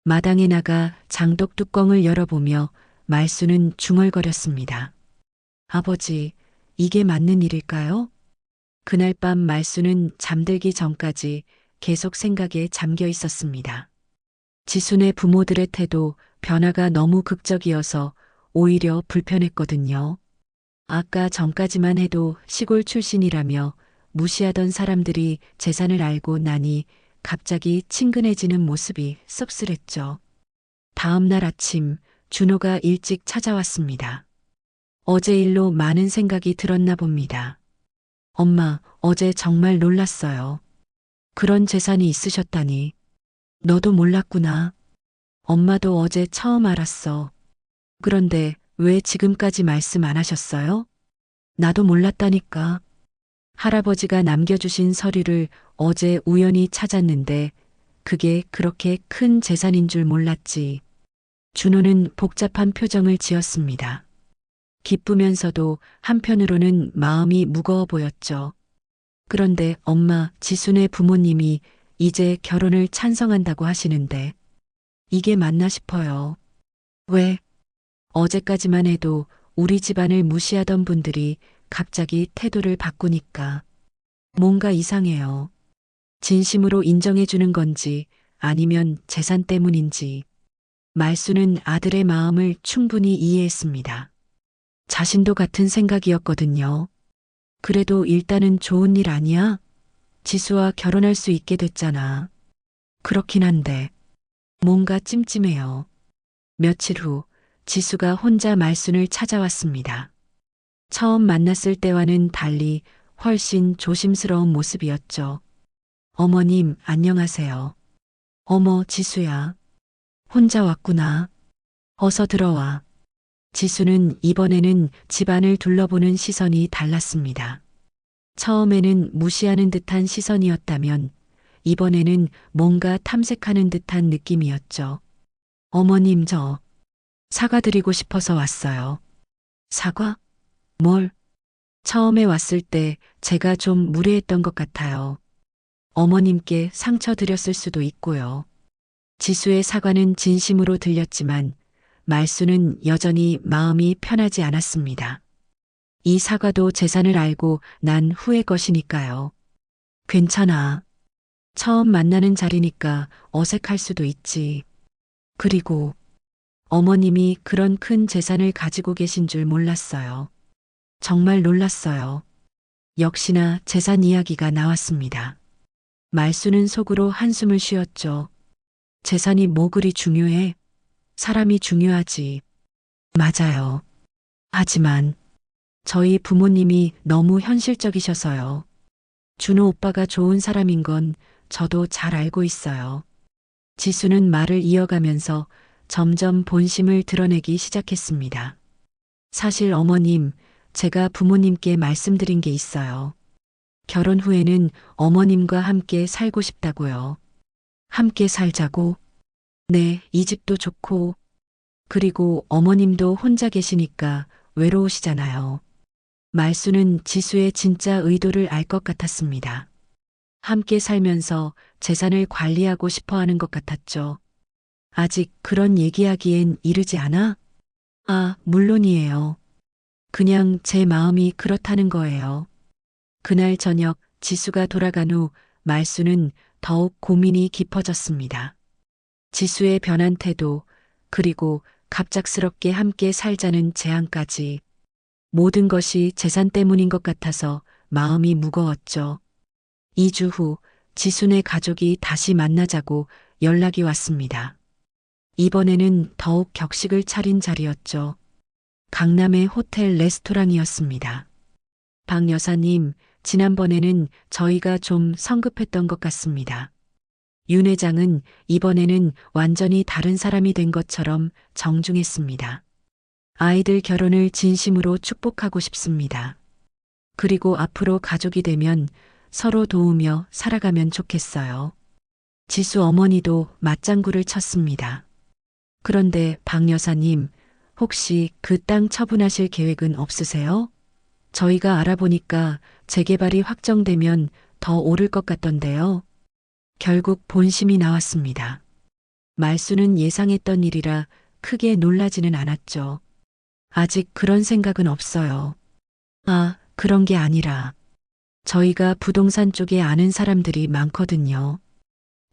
마당에 나가 장독 뚜껑을 열어보며 말수는 중얼거렸습니다. 아버지, 이게 맞는 일일까요? 그날 밤 말수는 잠들기 전까지 계속 생각에 잠겨 있었습니다. 지순의 부모들의 태도, 변화가 너무 극적이어서 오히려 불편했거든요. 아까 전까지만 해도 시골 출신이라며 무시하던 사람들이 재산을 알고 나니 갑자기 친근해지는 모습이 씁쓸했죠. 다음 날 아침 준호가 일찍 찾아왔습니다. 어제 일로 많은 생각이 들었나 봅니다. 엄마, 어제 정말 놀랐어요. 그런 재산이 있으셨다니. 너도 몰랐구나. 엄마도 어제 처음 알았어. 그런데 왜 지금까지 말씀 안 하셨어요? 나도 몰랐다니까. 할아버지가 남겨주신 서류를 어제 우연히 찾았는데 그게 그렇게 큰 재산인 줄 몰랐지. 준호는 복잡한 표정을 지었습니다. 기쁘면서도 한편으로는 마음이 무거워 보였죠. 그런데 엄마, 지순의 부모님이 이제 결혼을 찬성한다고 하시는데 이게 맞나 싶어요. 왜? 어제까지만 해도 우리 집안을 무시하던 분들이 갑자기 태도를 바꾸니까 뭔가 이상해요. 진심으로 인정해 주는 건지 아니면 재산 때문인지. 말수는 아들의 마음을 충분히 이해했습니다. 자신도 같은 생각이었거든요. 그래도 일단은 좋은 일 아니야? 지수와 결혼할 수 있게 됐잖아. 그렇긴 한데 뭔가 찜찜해요. 며칠 후 지수가 혼자 말순을 찾아왔습니다. 처음 만났을 때와는 달리 훨씬 조심스러운 모습이었죠. 어머님, 안녕하세요. 어머, 지수야. 혼자 왔구나. 어서 들어와. 지수는 이번에는 집안을 둘러보는 시선이 달랐습니다. 처음에는 무시하는 듯한 시선이었다면 이번에는 뭔가 탐색하는 듯한 느낌이었죠. 어머님, 저 사과드리고 싶어서 왔어요. 사과? 뭘? 처음에 왔을 때 제가 좀 무례했던 것 같아요. 어머님께 상처 드렸을 수도 있고요. 지수의 사과는 진심으로 들렸지만 말수는 여전히 마음이 편하지 않았습니다. 이 사과도 재산을 알고 난 후의 것이니까요. 괜찮아. 처음 만나는 자리니까 어색할 수도 있지. 그리고 어머님이 그런 큰 재산을 가지고 계신 줄 몰랐어요. 정말 놀랐어요. 역시나 재산 이야기가 나왔습니다. 말수는 속으로 한숨을 쉬었죠. 재산이 뭐 그리 중요해? 사람이 중요하지. 맞아요. 하지만 저희 부모님이 너무 현실적이셔서요. 준호 오빠가 좋은 사람인 건 저도 잘 알고 있어요. 지수는 말을 이어가면서 점점 본심을 드러내기 시작했습니다. 사실 어머님, 제가 부모님께 말씀드린 게 있어요. 결혼 후에는 어머님과 함께 살고 싶다고요. 함께 살자고? 네, 이 집도 좋고, 그리고 어머님도 혼자 계시니까 외로우시잖아요. 말수는 지수의 진짜 의도를 알 것 같았습니다. 함께 살면서 재산을 관리하고 싶어 하는 것 같았죠. 아직 그런 얘기하기엔 이르지 않아? 아, 물론이에요. 그냥 제 마음이 그렇다는 거예요. 그날 저녁 지수가 돌아간 후 말수는 더욱 고민이 깊어졌습니다. 지수의 변한 태도, 그리고 갑작스럽게 함께 살자는 제안까지 모든 것이 재산 때문인 것 같아서 마음이 무거웠죠. 2주 후 지순의 가족이 다시 만나자고 연락이 왔습니다. 이번에는 더욱 격식을 차린 자리였죠. 강남의 호텔 레스토랑이었습니다. 박 여사님, 지난번에는 저희가 좀 성급했던 것 같습니다. 윤 회장은 이번에는 완전히 다른 사람이 된 것처럼 정중했습니다. 아이들 결혼을 진심으로 축복하고 싶습니다. 그리고 앞으로 가족이 되면 서로 도우며 살아가면 좋겠어요. 지수 어머니도 맞장구를 쳤습니다. 그런데 박 여사님, 혹시 그 땅 처분하실 계획은 없으세요? 저희가 알아보니까 재개발이 확정되면 더 오를 것 같던데요. 결국 본심이 나왔습니다. 말수는 예상했던 일이라 크게 놀라지는 않았죠. 아직 그런 생각은 없어요. 아, 그런 게 아니라 저희가 부동산 쪽에 아는 사람들이 많거든요.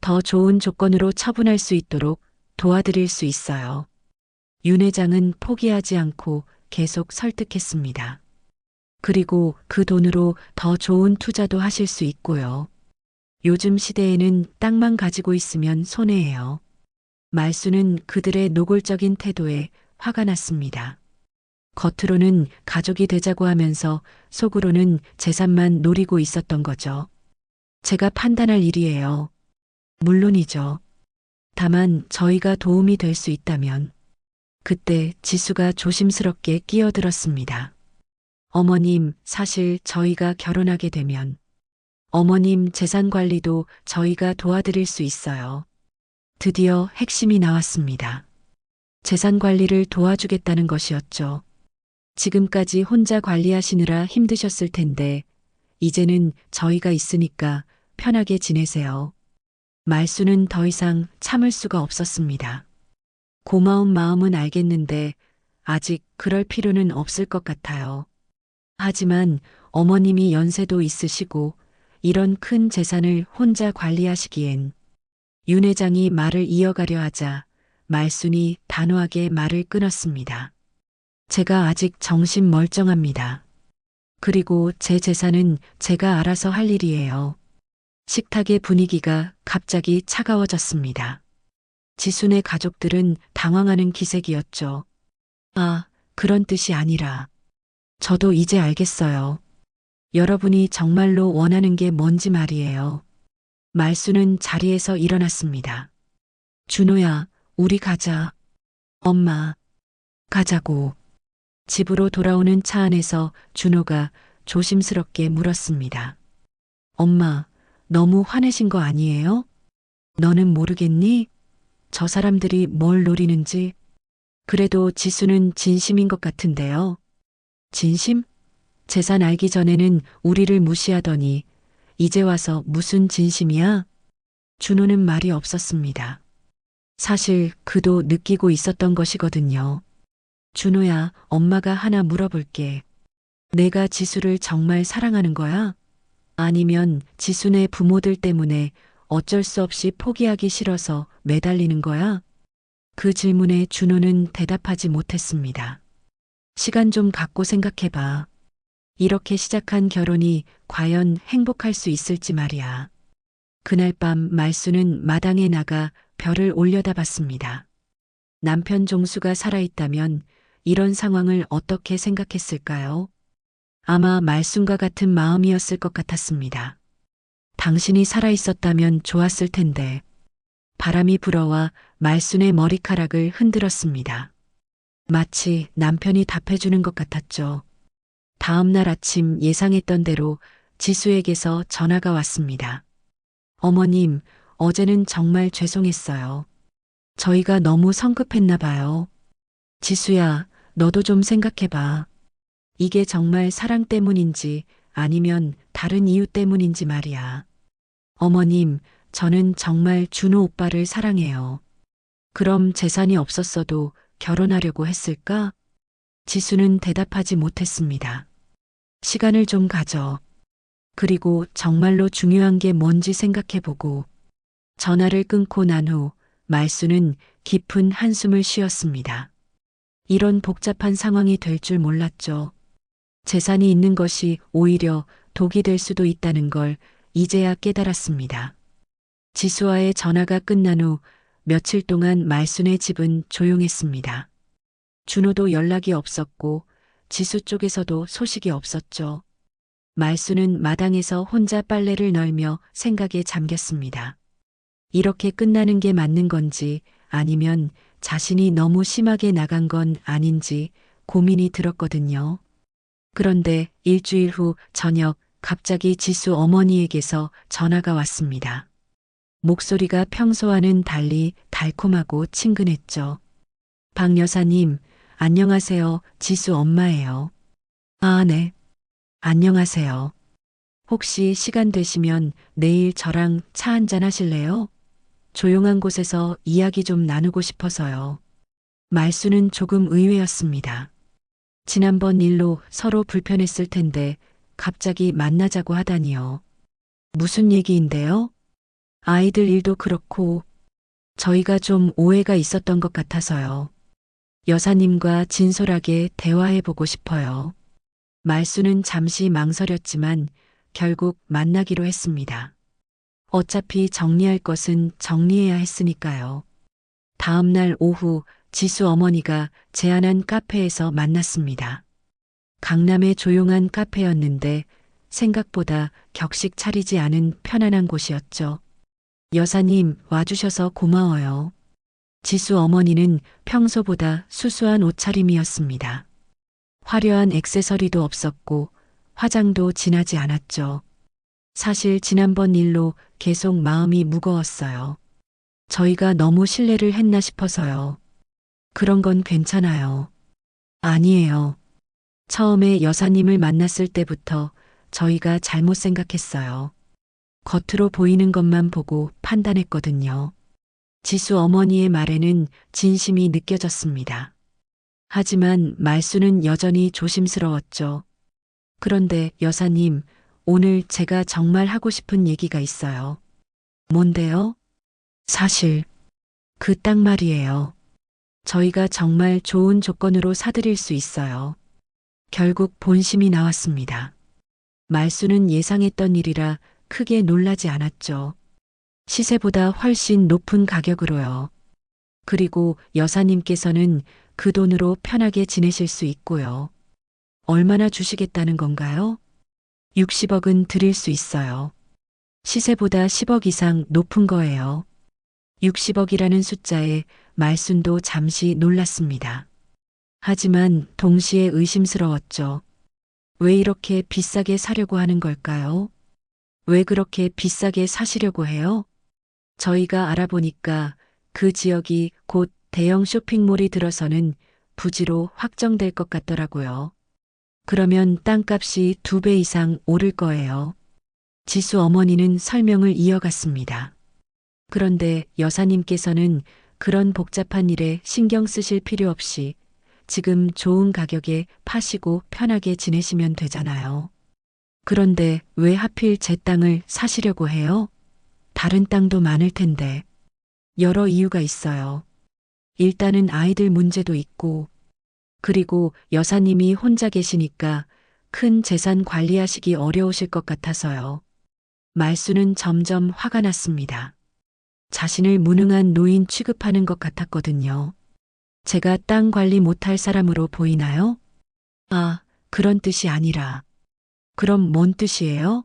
더 좋은 조건으로 처분할 수 있도록 도와드릴 수 있어요. 윤 회장은 포기하지 않고 계속 설득했습니다. 그리고 그 돈으로 더 좋은 투자도 하실 수 있고요. 요즘 시대에는 땅만 가지고 있으면 손해예요. 말수는 그들의 노골적인 태도에 화가 났습니다. 겉으로는 가족이 되자고 하면서 속으로는 재산만 노리고 있었던 거죠. 제가 판단할 일이에요. 물론이죠. 다만 저희가 도움이 될 수 있다면. 그때 지수가 조심스럽게 끼어들었습니다. 어머님, 사실 저희가 결혼하게 되면 어머님 재산 관리도 저희가 도와드릴 수 있어요. 드디어 핵심이 나왔습니다. 재산 관리를 도와주겠다는 것이었죠. 지금까지 혼자 관리하시느라 힘드셨을 텐데, 이제는 저희가 있으니까 편하게 지내세요. 말수는 더 이상 참을 수가 없었습니다. 고마운 마음은 알겠는데, 아직 그럴 필요는 없을 것 같아요. 하지만 어머님이 연세도 있으시고, 이런 큰 재산을 혼자 관리하시기엔, 윤 회장이 말을 이어가려 하자, 말순이 단호하게 말을 끊었습니다. 제가 아직 정신 멀쩡합니다. 그리고 제 재산은 제가 알아서 할 일이에요. 식탁의 분위기가 갑자기 차가워졌습니다. 지순의 가족들은 당황하는 기색이었죠. 아, 그런 뜻이 아니라. 저도 이제 알겠어요. 여러분이 정말로 원하는 게 뭔지 말이에요. 말수는 자리에서 일어났습니다. 준호야, 우리 가자. 엄마, 가자고. 집으로 돌아오는 차 안에서 준호가 조심스럽게 물었습니다. 엄마, 너무 화내신 거 아니에요? 너는 모르겠니? 저 사람들이 뭘 노리는지. 그래도 지수는 진심인 것 같은데요. 진심? 재산 알기 전에는 우리를 무시하더니 이제 와서 무슨 진심이야? 준호는 말이 없었습니다. 사실 그도 느끼고 있었던 것이거든요. 준호야, 엄마가 하나 물어볼게. 내가 지수를 정말 사랑하는 거야? 아니면 지수네 부모들 때문에 어쩔 수 없이 포기하기 싫어서 매달리는 거야? 그 질문에 준호는 대답하지 못했습니다. 시간 좀 갖고 생각해봐. 이렇게 시작한 결혼이 과연 행복할 수 있을지 말이야. 그날 밤 말수는 마당에 나가 별을 올려다봤습니다. 남편 종수가 살아있다면 이런 상황을 어떻게 생각했을까요? 아마 말순과 같은 마음이었을 것 같았습니다. 당신이 살아있었다면 좋았을 텐데. 바람이 불어와 말순의 머리카락을 흔들었습니다. 마치 남편이 답해주는 것 같았죠. 다음 날 아침 예상했던 대로 지수에게서 전화가 왔습니다. 어머님, 어제는 정말 죄송했어요. 저희가 너무 성급했나 봐요. 지수야, 너도 좀 생각해봐. 이게 정말 사랑 때문인지 아니면 다른 이유 때문인지 말이야. 어머님, 저는 정말 준호 오빠를 사랑해요. 그럼 재산이 없었어도 결혼하려고 했을까? 지수는 대답하지 못했습니다. 시간을 좀 가져. 그리고 정말로 중요한 게 뭔지 생각해보고. 전화를 끊고 난 후 말수는 깊은 한숨을 쉬었습니다. 이런 복잡한 상황이 될 줄 몰랐죠. 재산이 있는 것이 오히려 독이 될 수도 있다는 걸 이제야 깨달았습니다. 지수와의 전화가 끝난 후 며칠 동안 말순의 집은 조용했습니다. 준호도 연락이 없었고 지수 쪽에서도 소식이 없었죠. 말순은 마당에서 혼자 빨래를 널며 생각에 잠겼습니다. 이렇게 끝나는 게 맞는 건지 아니면 자신이 너무 심하게 나간 건 아닌지 고민이 들었거든요. 그런데 일주일 후 저녁 갑자기 지수 어머니에게서 전화가 왔습니다. 목소리가 평소와는 달리 달콤하고 친근했죠. 박 여사님, 안녕하세요. 지수 엄마예요. 아, 네. 안녕하세요. 혹시 시간 되시면 내일 저랑 차 한잔 하실래요? 조용한 곳에서 이야기 좀 나누고 싶어서요. 말수는 조금 의외였습니다. 지난번 일로 서로 불편했을 텐데 갑자기 만나자고 하다니요. 무슨 얘기인데요? 아이들 일도 그렇고 저희가 좀 오해가 있었던 것 같아서요. 여사님과 진솔하게 대화해보고 싶어요. 말수는 잠시 망설였지만 결국 만나기로 했습니다. 어차피 정리할 것은 정리해야 했으니까요. 다음 날 오후 지수 어머니가 제안한 카페에서 만났습니다. 강남의 조용한 카페였는데 생각보다 격식 차리지 않은 편안한 곳이었죠. 여사님 와주셔서 고마워요. 지수 어머니는 평소보다 수수한 옷차림이었습니다. 화려한 액세서리도 없었고 화장도 진하지 않았죠. 사실 지난번 일로 계속 마음이 무거웠어요. 저희가 너무 실례를 했나 싶어서요. 그런 건 괜찮아요. 아니에요. 처음에 여사님을 만났을 때부터 저희가 잘못 생각했어요. 겉으로 보이는 것만 보고 판단했거든요. 지수 어머니의 말에는 진심이 느껴졌습니다. 하지만 말수는 여전히 조심스러웠죠. 그런데 여사님, 오늘 제가 정말 하고 싶은 얘기가 있어요. 뭔데요? 사실, 그 딱 말이에요. 저희가 정말 좋은 조건으로 사드릴 수 있어요. 결국 본심이 나왔습니다. 말수는 예상했던 일이라 크게 놀라지 않았죠. 시세보다 훨씬 높은 가격으로요. 그리고 여사님께서는 그 돈으로 편하게 지내실 수 있고요. 얼마나 주시겠다는 건가요? 60억은 드릴 수 있어요. 시세보다 10억 이상 높은 거예요. 60억이라는 숫자에 말순도 잠시 놀랐습니다. 하지만 동시에 의심스러웠죠. 왜 이렇게 비싸게 사려고 하는 걸까요? 왜 그렇게 비싸게 사시려고 해요? 저희가 알아보니까 그 지역이 곧 대형 쇼핑몰이 들어서는 부지로 확정될 것 같더라고요. 그러면 땅값이 2배 이상 오를 거예요. 지수 어머니는 설명을 이어갔습니다. 그런데 여사님께서는 그런 복잡한 일에 신경 쓰실 필요 없이 지금 좋은 가격에 파시고 편하게 지내시면 되잖아요. 그런데 왜 하필 제 땅을 사시려고 해요? 다른 땅도 많을 텐데. 여러 이유가 있어요. 일단은 아이들 문제도 있고, 그리고 여사님이 혼자 계시니까 큰 재산 관리하시기 어려우실 것 같아서요. 말수는 점점 화가 났습니다. 자신을 무능한 노인 취급하는 것 같았거든요. 제가 땅 관리 못할 사람으로 보이나요? 아, 그런 뜻이 아니라. 그럼 뭔 뜻이에요?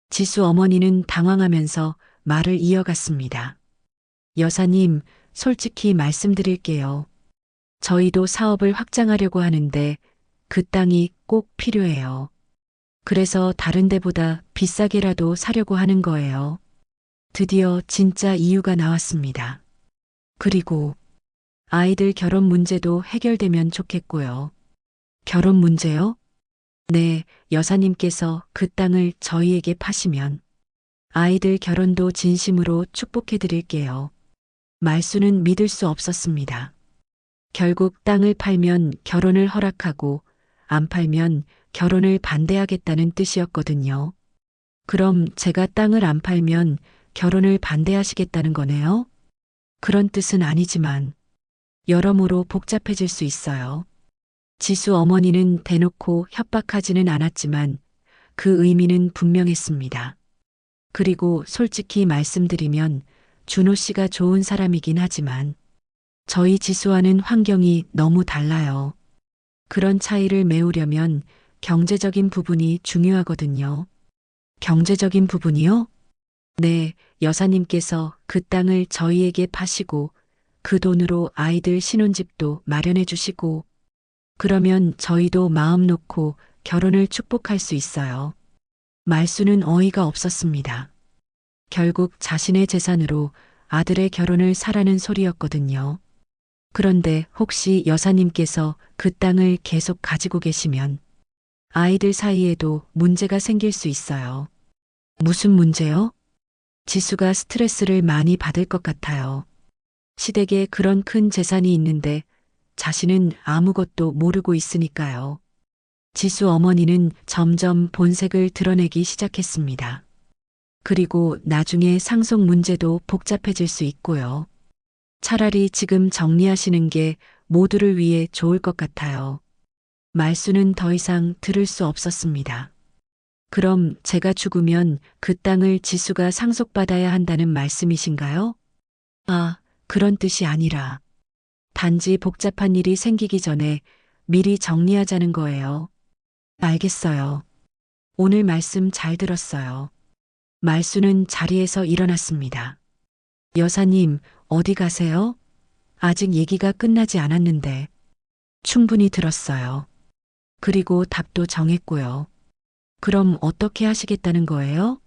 지수 어머니는 당황하면서 말을 이어갔습니다. 여사님, 솔직히 말씀드릴게요. 저희도 사업을 확장하려고 하는데 그 땅이 꼭 필요해요. 그래서 다른 데보다 비싸게라도 사려고 하는 거예요. 드디어 진짜 이유가 나왔습니다. 그리고 아이들 결혼 문제도 해결되면 좋겠고요. 결혼 문제요? 네, 여사님께서 그 땅을 저희에게 파시면 아이들 결혼도 진심으로 축복해 드릴게요. 말수는 믿을 수 없었습니다. 결국 땅을 팔면 결혼을 허락하고 안 팔면 결혼을 반대하겠다는 뜻이었거든요. 그럼 제가 땅을 안 팔면 결혼을 반대하시겠다는 거네요? 그런 뜻은 아니지만 여러모로 복잡해질 수 있어요. 지수 어머니는 대놓고 협박하지는 않았지만 그 의미는 분명했습니다. 그리고 솔직히 말씀드리면 준호 씨가 좋은 사람이긴 하지만 저희 지수와는 환경이 너무 달라요. 그런 차이를 메우려면 경제적인 부분이 중요하거든요. 경제적인 부분이요? 네, 여사님께서 그 땅을 저희에게 파시고 그 돈으로 아이들 신혼집도 마련해 주시고 그러면 저희도 마음 놓고 결혼을 축복할 수 있어요. 말수는 어이가 없었습니다. 결국 자신의 재산으로 아들의 결혼을 사라는 소리였거든요. 그런데 혹시 여사님께서 그 땅을 계속 가지고 계시면 아이들 사이에도 문제가 생길 수 있어요. 무슨 문제요? 지수가 스트레스를 많이 받을 것 같아요. 시댁에 그런 큰 재산이 있는데 자신은 아무것도 모르고 있으니까요. 지수 어머니는 점점 본색을 드러내기 시작했습니다. 그리고 나중에 상속 문제도 복잡해질 수 있고요. 차라리 지금 정리하시는 게 모두를 위해 좋을 것 같아요. 말수는 더 이상 들을 수 없었습니다. 그럼 제가 죽으면 그 땅을 지수가 상속받아야 한다는 말씀이신가요? 아, 그런 뜻이 아니라 단지 복잡한 일이 생기기 전에 미리 정리하자는 거예요. 알겠어요. 오늘 말씀 잘 들었어요. 말수는 자리에서 일어났습니다. 여사님, 어디 가세요? 아직 얘기가 끝나지 않았는데. 충분히 들었어요. 그리고 답도 정했고요. 그럼 어떻게 하시겠다는 거예요?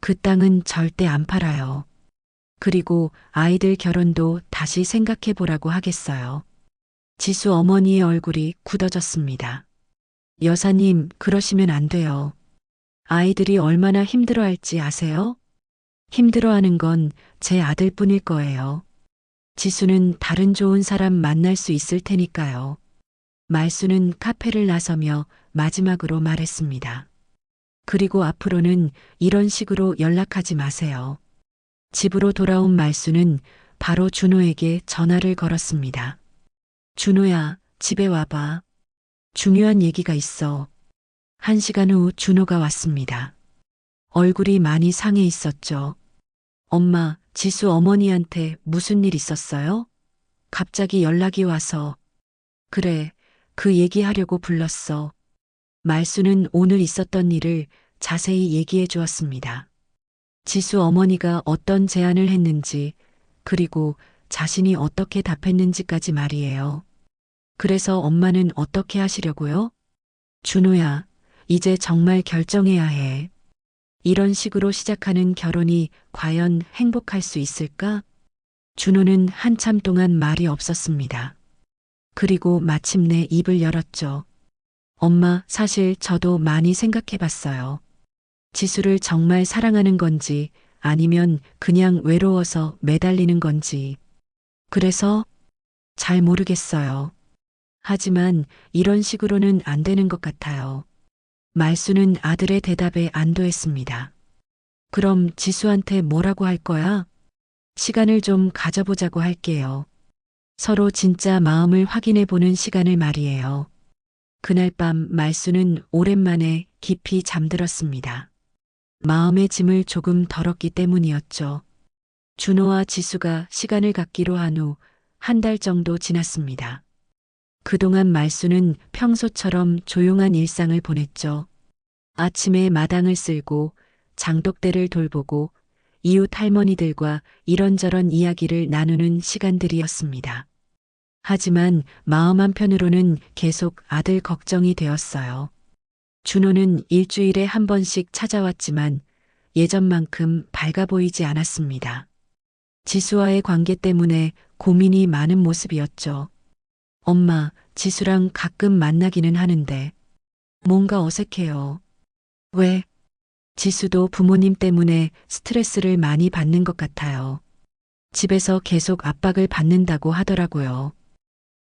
그 땅은 절대 안 팔아요. 그리고 아이들 결혼도 다시 생각해 보라고 하겠어요. 지수 어머니의 얼굴이 굳어졌습니다. 여사님, 그러시면 안 돼요. 아이들이 얼마나 힘들어할지 아세요? 힘들어하는 건 제 아들뿐일 거예요. 지수는 다른 좋은 사람 만날 수 있을 테니까요. 말수는 카페를 나서며 마지막으로 말했습니다. 그리고 앞으로는 이런 식으로 연락하지 마세요. 집으로 돌아온 말수는 바로 준호에게 전화를 걸었습니다. 준호야, 집에 와봐. 중요한 얘기가 있어. 1시간 후 준호가 왔습니다. 얼굴이 많이 상해 있었죠. 엄마, 지수 어머니한테 무슨 일 있었어요? 갑자기 연락이 와서. 그래, 그 얘기하려고 불렀어. 말수는 오늘 있었던 일을 자세히 얘기해 주었습니다. 지수 어머니가 어떤 제안을 했는지, 그리고 자신이 어떻게 답했는지까지 말이에요. 그래서 엄마는 어떻게 하시려고요? 준호야, 이제 정말 결정해야 해. 이런 식으로 시작하는 결혼이 과연 행복할 수 있을까? 준호는 한참 동안 말이 없었습니다. 그리고 마침내 입을 열었죠. 엄마, 사실 저도 많이 생각해 봤어요. 지수를 정말 사랑하는 건지 아니면 그냥 외로워서 매달리는 건지. 그래서 잘 모르겠어요. 하지만 이런 식으로는 안 되는 것 같아요. 말수는 아들의 대답에 안도했습니다. 그럼 지수한테 뭐라고 할 거야? 시간을 좀 가져보자고 할게요. 서로 진짜 마음을 확인해 보는 시간을 말이에요. 그날 밤 말수는 오랜만에 깊이 잠들었습니다. 마음의 짐을 조금 덜었기 때문이었죠. 준호와 지수가 시간을 갖기로 한 후 한 달 정도 지났습니다. 그동안 말수는 평소처럼 조용한 일상을 보냈죠. 아침에 마당을 쓸고 장독대를 돌보고 이웃 할머니들과 이런저런 이야기를 나누는 시간들이었습니다. 하지만 마음 한편으로는 계속 아들 걱정이 되었어요. 준호는 일주일에 한 번씩 찾아왔지만 예전만큼 밝아 보이지 않았습니다. 지수와의 관계 때문에 고민이 많은 모습이었죠. 엄마, 지수랑 가끔 만나기는 하는데 뭔가 어색해요. 왜? 지수도 부모님 때문에 스트레스를 많이 받는 것 같아요. 집에서 계속 압박을 받는다고 하더라고요.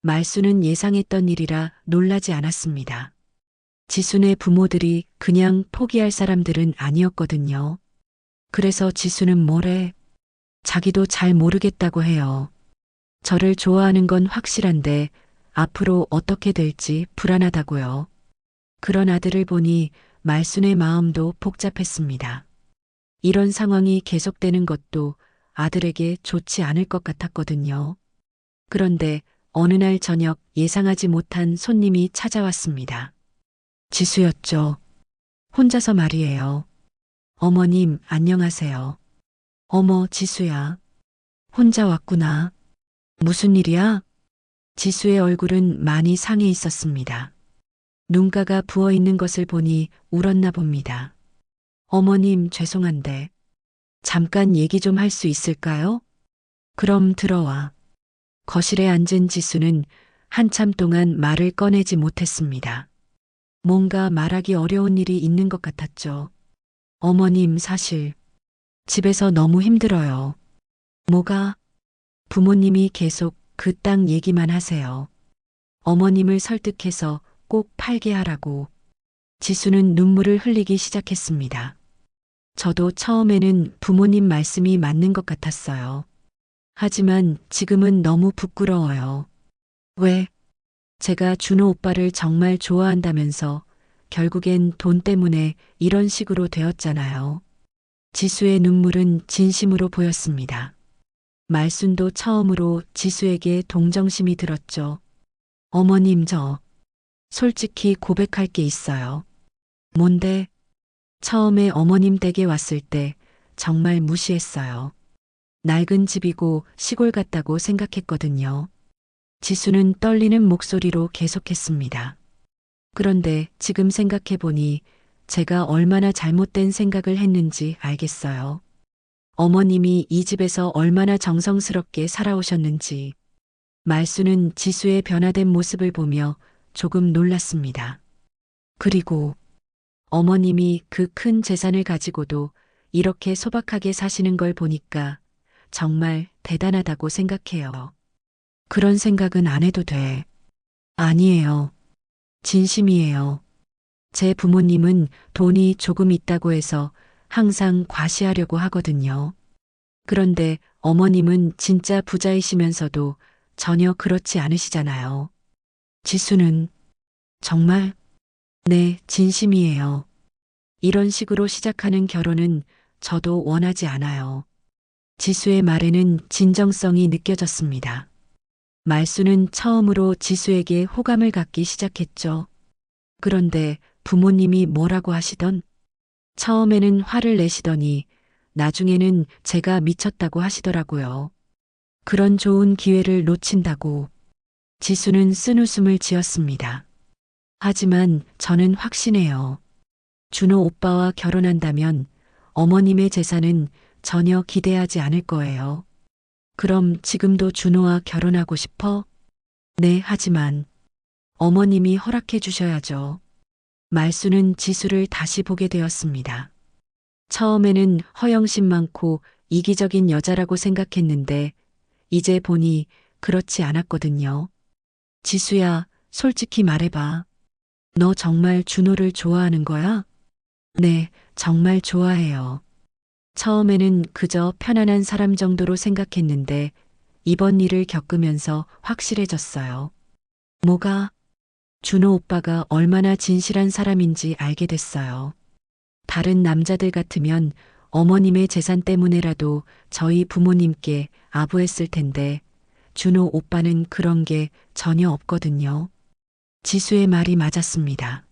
말수는 예상했던 일이라 놀라지 않았습니다. 지수네 부모들이 그냥 포기할 사람들은 아니었거든요. 그래서 지수는 뭐래? 자기도 잘 모르겠다고 해요. 저를 좋아하는 건 확실한데 앞으로 어떻게 될지 불안하다고요. 그런 아들을 보니 말순의 마음도 복잡했습니다. 이런 상황이 계속되는 것도 아들에게 좋지 않을 것 같았거든요. 그런데 어느 날 저녁 예상하지 못한 손님이 찾아왔습니다. 지수였죠. 혼자서 말이에요. 어머님, 안녕하세요. 어머, 지수야. 혼자 왔구나. 무슨 일이야? 지수의 얼굴은 많이 상해 있었습니다. 눈가가 부어 있는 것을 보니 울었나 봅니다. 어머님, 죄송한데 잠깐 얘기 좀 할 수 있을까요? 그럼 들어와. 거실에 앉은 지수는 한참 동안 말을 꺼내지 못했습니다. 뭔가 말하기 어려운 일이 있는 것 같았죠. 어머님, 사실 집에서 너무 힘들어요. 뭐가? 부모님이 계속 그 땅 얘기만 하세요. 어머님을 설득해서 꼭 팔게 하라고. 지수는 눈물을 흘리기 시작했습니다. 저도 처음에는 부모님 말씀이 맞는 것 같았어요. 하지만 지금은 너무 부끄러워요. 왜? 제가 준호 오빠를 정말 좋아한다면서 결국엔 돈 때문에 이런 식으로 되었잖아요. 지수의 눈물은 진심으로 보였습니다. 말순도 처음으로 지수에게 동정심이 들었죠. 어머님, 저 솔직히 고백할 게 있어요. 뭔데? 처음에 어머님 댁에 왔을 때 정말 무시했어요. 낡은 집이고 시골 같다고 생각했거든요. 지수는 떨리는 목소리로 계속했습니다. 그런데 지금 생각해보니 제가 얼마나 잘못된 생각을 했는지 알겠어요. 어머님이 이 집에서 얼마나 정성스럽게 살아오셨는지. 말수는 지수의 변화된 모습을 보며 조금 놀랐습니다. 그리고 어머님이 그 큰 재산을 가지고도 이렇게 소박하게 사시는 걸 보니까 정말 대단하다고 생각해요. 그런 생각은 안 해도 돼. 아니에요. 진심이에요. 제 부모님은 돈이 조금 있다고 해서 항상 과시하려고 하거든요. 그런데 어머님은 진짜 부자이시면서도 전혀 그렇지 않으시잖아요. 지수는 정말? 네, 진심이에요. 이런 식으로 시작하는 결혼은 저도 원하지 않아요. 지수의 말에는 진정성이 느껴졌습니다. 말수는 처음으로 지수에게 호감을 갖기 시작했죠. 그런데 부모님이 뭐라고 하시던? 처음에는 화를 내시더니 나중에는 제가 미쳤다고 하시더라고요. 그런 좋은 기회를 놓친다고. 지수는 쓴웃음을 지었습니다. 하지만 저는 확신해요. 준호 오빠와 결혼한다면 어머님의 재산은 전혀 기대하지 않을 거예요. 그럼 지금도 준호와 결혼하고 싶어? 네, 하지만 어머님이 허락해 주셔야죠. 말수는 지수를 다시 보게 되었습니다. 처음에는 허영심 많고 이기적인 여자라고 생각했는데 이제 보니 그렇지 않았거든요. 지수야, 솔직히 말해봐. 너 정말 준호를 좋아하는 거야? 네, 정말 좋아해요. 처음에는 그저 편안한 사람 정도로 생각했는데 이번 일을 겪으면서 확실해졌어요. 뭐가? 준호 오빠가 얼마나 진실한 사람인지 알게 됐어요. 다른 남자들 같으면 어머님의 재산 때문에라도 저희 부모님께 아부했을 텐데 준호 오빠는 그런 게 전혀 없거든요. 지수의 말이 맞았습니다.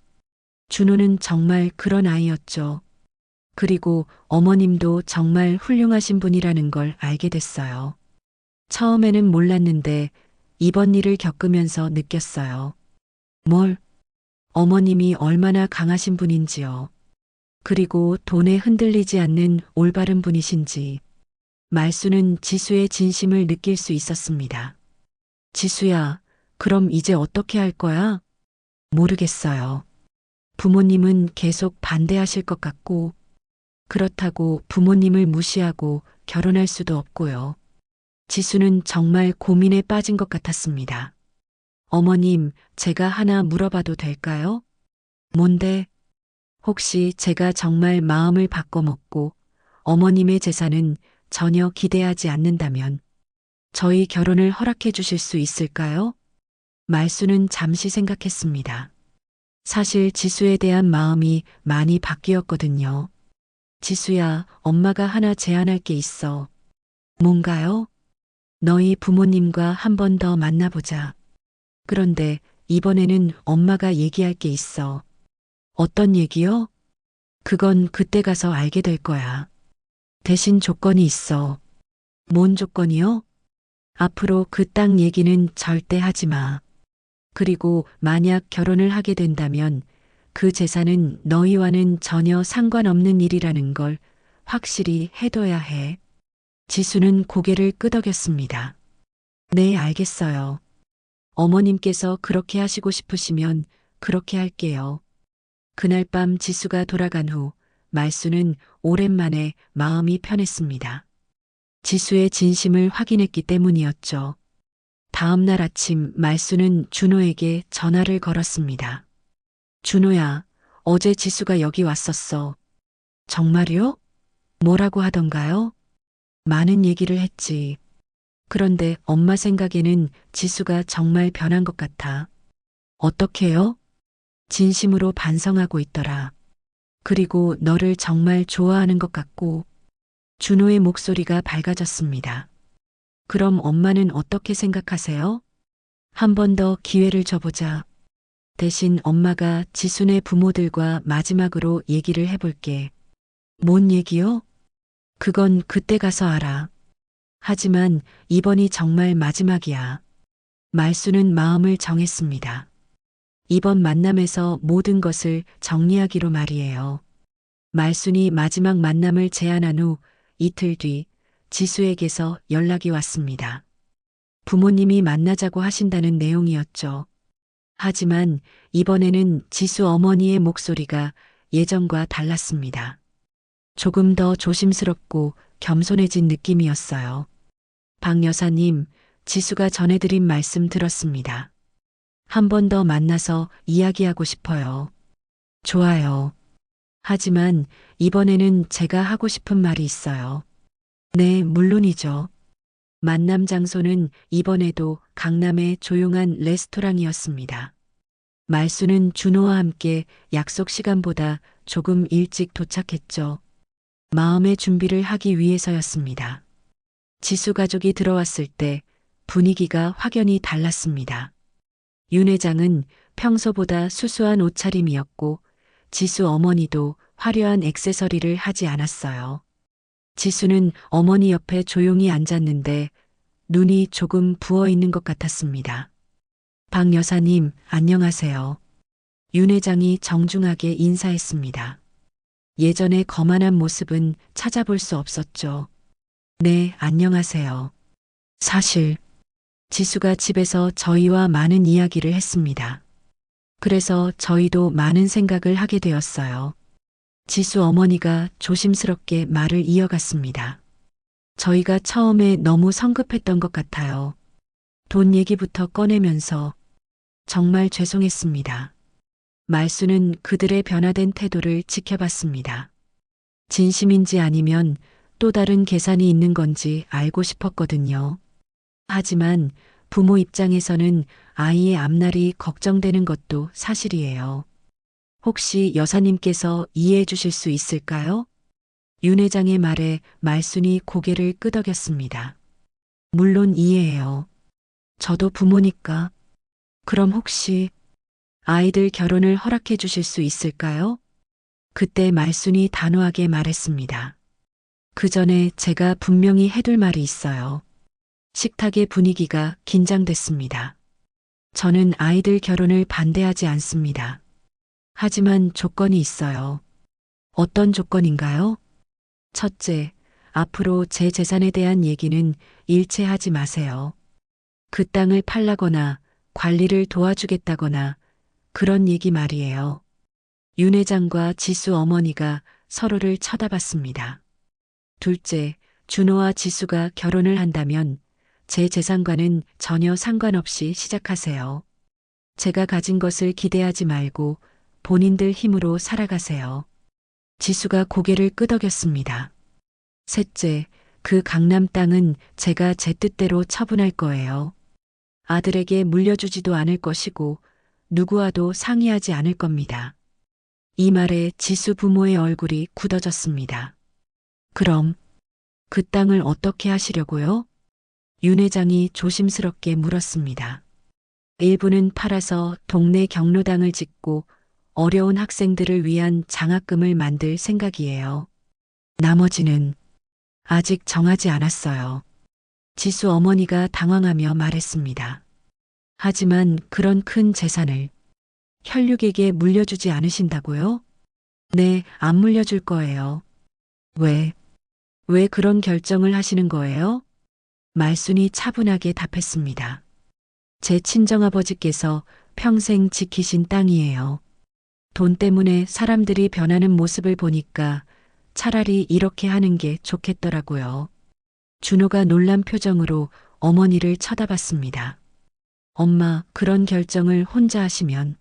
준호는 정말 그런 아이였죠. 그리고 어머님도 정말 훌륭하신 분이라는 걸 알게 됐어요. 처음에는 몰랐는데 이번 일을 겪으면서 느꼈어요. 뭘? 어머님이 얼마나 강하신 분인지요. 그리고 돈에 흔들리지 않는 올바른 분이신지. 말수는 지수의 진심을 느낄 수 있었습니다. 지수야, 그럼 이제 어떻게 할 거야? 모르겠어요. 부모님은 계속 반대하실 것 같고, 그렇다고 부모님을 무시하고 결혼할 수도 없고요. 지수는 정말 고민에 빠진 것 같았습니다. 어머님, 제가 하나 물어봐도 될까요? 뭔데? 혹시 제가 정말 마음을 바꿔먹고 어머님의 재산은 전혀 기대하지 않는다면 저희 결혼을 허락해 주실 수 있을까요? 말수는 잠시 생각했습니다. 사실 지수에 대한 마음이 많이 바뀌었거든요. 지수야, 엄마가 하나 제안할 게 있어. 뭔가요? 너희 부모님과 한 번 더 만나보자. 그런데 이번에는 엄마가 얘기할 게 있어. 어떤 얘기요? 그건 그때 가서 알게 될 거야. 대신 조건이 있어. 뭔 조건이요? 앞으로 그 땅 얘기는 절대 하지 마. 그리고 만약 결혼을 하게 된다면 그 재산은 너희와는 전혀 상관없는 일이라는 걸 확실히 해둬야 해. 지수는 고개를 끄덕였습니다. 네, 알겠어요. 어머님께서 그렇게 하시고 싶으시면 그렇게 할게요. 그날 밤 지수가 돌아간 후 말수는 오랜만에 마음이 편했습니다. 지수의 진심을 확인했기 때문이었죠. 다음 날 아침 말수는 준호에게 전화를 걸었습니다. 준호야, 어제 지수가 여기 왔었어. 정말요? 뭐라고 하던가요? 많은 얘기를 했지. 그런데 엄마 생각에는 지수가 정말 변한 것 같아. 어떻게요? 진심으로 반성하고 있더라. 그리고 너를 정말 좋아하는 것 같고, 준호의 목소리가 밝아졌습니다. 그럼 엄마는 어떻게 생각하세요? 한 번 더 기회를 줘보자. 대신 엄마가 지순의 부모들과 마지막으로 얘기를 해볼게. 뭔 얘기요? 그건 그때 가서 알아. 하지만 이번이 정말 마지막이야. 말수는 마음을 정했습니다. 이번 만남에서 모든 것을 정리하기로 말이에요. 말순이 마지막 만남을 제안한 후 이틀 뒤 지수에게서 연락이 왔습니다. 부모님이 만나자고 하신다는 내용이었죠. 하지만 이번에는 지수 어머니의 목소리가 예전과 달랐습니다. 조금 더 조심스럽고 겸손해진 느낌이었어요. 박 여사님, 지수가 전해드린 말씀 들었습니다. 한 번 더 만나서 이야기하고 싶어요. 좋아요. 하지만 이번에는 제가 하고 싶은 말이 있어요. 네, 물론이죠. 만남 장소는 이번에도 강남의 조용한 레스토랑이었습니다. 말수는 준호와 함께 약속 시간보다 조금 일찍 도착했죠. 마음의 준비를 하기 위해서였습니다. 지수 가족이 들어왔을 때 분위기가 확연히 달랐습니다. 윤 회장은 평소보다 수수한 옷차림이었고 지수 어머니도 화려한 액세서리를 하지 않았어요. 지수는 어머니 옆에 조용히 앉았는데 눈이 조금 부어 있는 것 같았습니다. 박 여사님, 안녕하세요. 윤 회장이 정중하게 인사했습니다. 예전의 거만한 모습은 찾아볼 수 없었죠. 네, 안녕하세요. 사실, 지수가 집에서 저희와 많은 이야기를 했습니다. 그래서 저희도 많은 생각을 하게 되었어요. 지수 어머니가 조심스럽게 말을 이어갔습니다. 저희가 처음에 너무 성급했던 것 같아요. 돈 얘기부터 꺼내면서 정말 죄송했습니다. 말수는 그들의 변화된 태도를 지켜봤습니다. 진심인지 아니면 또 다른 계산이 있는 건지 알고 싶었거든요. 하지만 부모 입장에서는 아이의 앞날이 걱정되는 것도 사실이에요. 혹시 여사님께서 이해해 주실 수 있을까요? 윤 회장의 말에 말순이 고개를 끄덕였습니다. 물론 이해해요. 저도 부모니까. 그럼 혹시 아이들 결혼을 허락해 주실 수 있을까요? 그때 말순이 단호하게 말했습니다. 그 전에 제가 분명히 해둘 말이 있어요. 식탁의 분위기가 긴장됐습니다. 저는 아이들 결혼을 반대하지 않습니다. 하지만 조건이 있어요. 어떤 조건인가요? 첫째, 앞으로 제 재산에 대한 얘기는 일체하지 마세요. 그 땅을 팔라거나 관리를 도와주겠다거나 그런 얘기 말이에요. 윤 회장과 지수 어머니가 서로를 쳐다봤습니다. 둘째, 준호와 지수가 결혼을 한다면 제 재산과는 전혀 상관없이 시작하세요. 제가 가진 것을 기대하지 말고 본인들 힘으로 살아가세요. 지수가 고개를 끄덕였습니다. 셋째, 그 강남 땅은 제가 제 뜻대로 처분할 거예요. 아들에게 물려주지도 않을 것이고 누구와도 상의하지 않을 겁니다. 이 말에 지수 부모의 얼굴이 굳어졌습니다. 그럼 그 땅을 어떻게 하시려고요? 윤 회장이 조심스럽게 물었습니다. 일부는 팔아서 동네 경로당을 짓고 어려운 학생들을 위한 장학금을 만들 생각이에요. 나머지는 아직 정하지 않았어요. 지수 어머니가 당황하며 말했습니다. 하지만 그런 큰 재산을 혈육에게 물려주지 않으신다고요? 네, 안 물려줄 거예요. 왜 그런 결정을 하시는 거예요? 말순이 차분하게 답했습니다. 제 친정아버지께서 평생 지키신 땅이에요. 돈 때문에 사람들이 변하는 모습을 보니까 차라리 이렇게 하는 게 좋겠더라고요. 준호가 놀란 표정으로 어머니를 쳐다봤습니다. 엄마, 그런 결정을 혼자 하시면.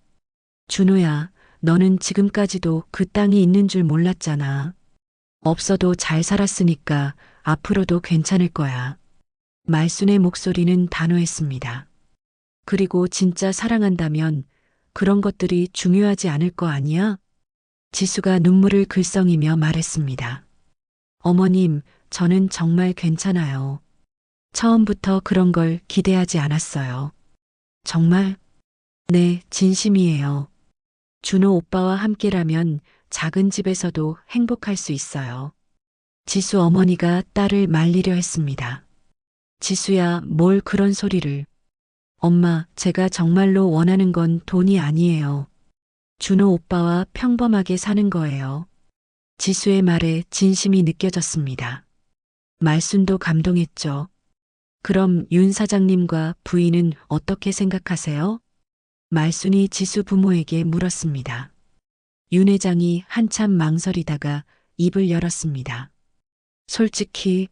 준호야, 너는 지금까지도 그 땅이 있는 줄 몰랐잖아. 없어도 잘 살았으니까 앞으로도 괜찮을 거야. 말순의 목소리는 단호했습니다. 그리고 진짜 사랑한다면 그런 것들이 중요하지 않을 거 아니야? 지수가 눈물을 글썽이며 말했습니다. 어머님, 저는 정말 괜찮아요. 처음부터 그런 걸 기대하지 않았어요. 정말? 네, 진심이에요. 준호 오빠와 함께라면 작은 집에서도 행복할 수 있어요. 지수 어머니가 딸을 말리려 했습니다. 지수야, 뭘 그런 소리를. 엄마, 제가 정말로 원하는 건 돈이 아니에요. 준호 오빠와 평범하게 사는 거예요. 지수의 말에 진심이 느껴졌습니다. 말순도 감동했죠. 그럼 윤 사장님과 부인은 어떻게 생각하세요? 말순이 지수 부모에게 물었습니다. 윤 회장이 한참 망설이다가 입을 열었습니다. 솔직히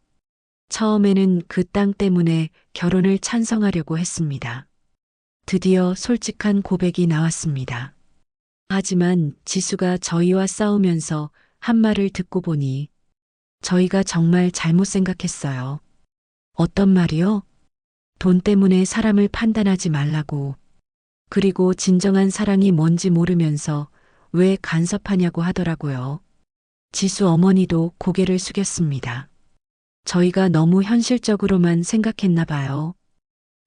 처음에는 그 땅 때문에 결혼을 찬성하려고 했습니다. 드디어 솔직한 고백이 나왔습니다. 하지만 지수가 저희와 싸우면서 한 말을 듣고 보니 저희가 정말 잘못 생각했어요. 어떤 말이요? 돈 때문에 사람을 판단하지 말라고. 그리고 진정한 사랑이 뭔지 모르면서 왜 간섭하냐고 하더라고요. 지수 어머니도 고개를 숙였습니다. 저희가 너무 현실적으로만 생각했나 봐요.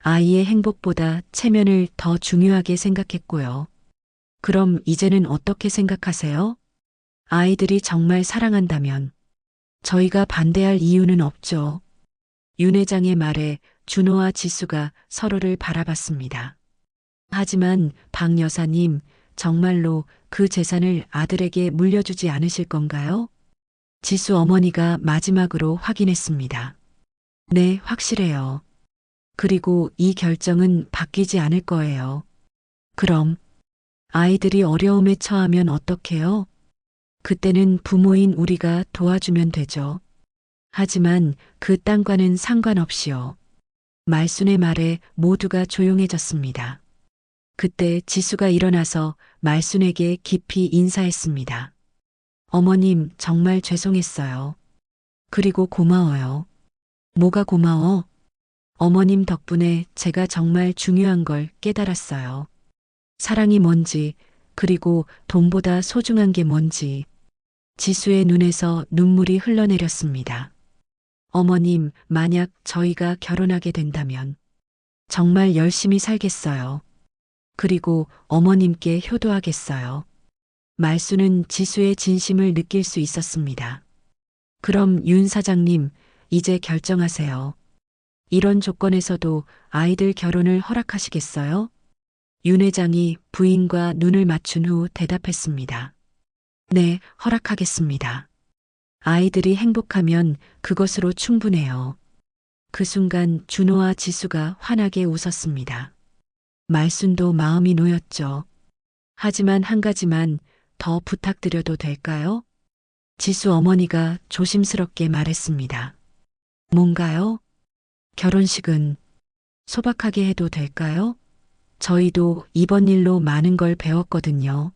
아이의 행복보다 체면을 더 중요하게 생각했고요. 그럼 이제는 어떻게 생각하세요? 아이들이 정말 사랑한다면 저희가 반대할 이유는 없죠. 윤 회장의 말에 준호와 지수가 서로를 바라봤습니다. 하지만 박 여사님, 정말로 그 재산을 아들에게 물려주지 않으실 건가요? 지수 어머니가 마지막으로 확인했습니다. 네, 확실해요. 그리고 이 결정은 바뀌지 않을 거예요. 그럼 아이들이 어려움에 처하면 어떡해요? 그때는 부모인 우리가 도와주면 되죠. 하지만 그 땅과는 상관없이요. 말순의 말에 모두가 조용해졌습니다. 그때 지수가 일어나서 말순에게 깊이 인사했습니다. 어머님, 정말 죄송했어요. 그리고 고마워요. 뭐가 고마워? 어머님 덕분에 제가 정말 중요한 걸 깨달았어요. 사랑이 뭔지, 그리고 돈보다 소중한 게 뭔지. 지수의 눈에서 눈물이 흘러내렸습니다. 어머님, 만약 저희가 결혼하게 된다면 정말 열심히 살겠어요. 그리고 어머님께 효도하겠어요. 말수는 지수의 진심을 느낄 수 있었습니다. 그럼 윤 사장님, 이제 결정하세요. 이런 조건에서도 아이들 결혼을 허락하시겠어요? 윤 회장이 부인과 눈을 맞춘 후 대답했습니다. 네, 허락하겠습니다. 아이들이 행복하면 그것으로 충분해요. 그 순간 준호와 지수가 환하게 웃었습니다. 말순도 마음이 놓였죠. 하지만 한 가지만 더 부탁드려도 될까요? 지수 어머니가 조심스럽게 말했습니다. 뭔가요? 결혼식은 소박하게 해도 될까요? 저희도 이번 일로 많은 걸 배웠거든요.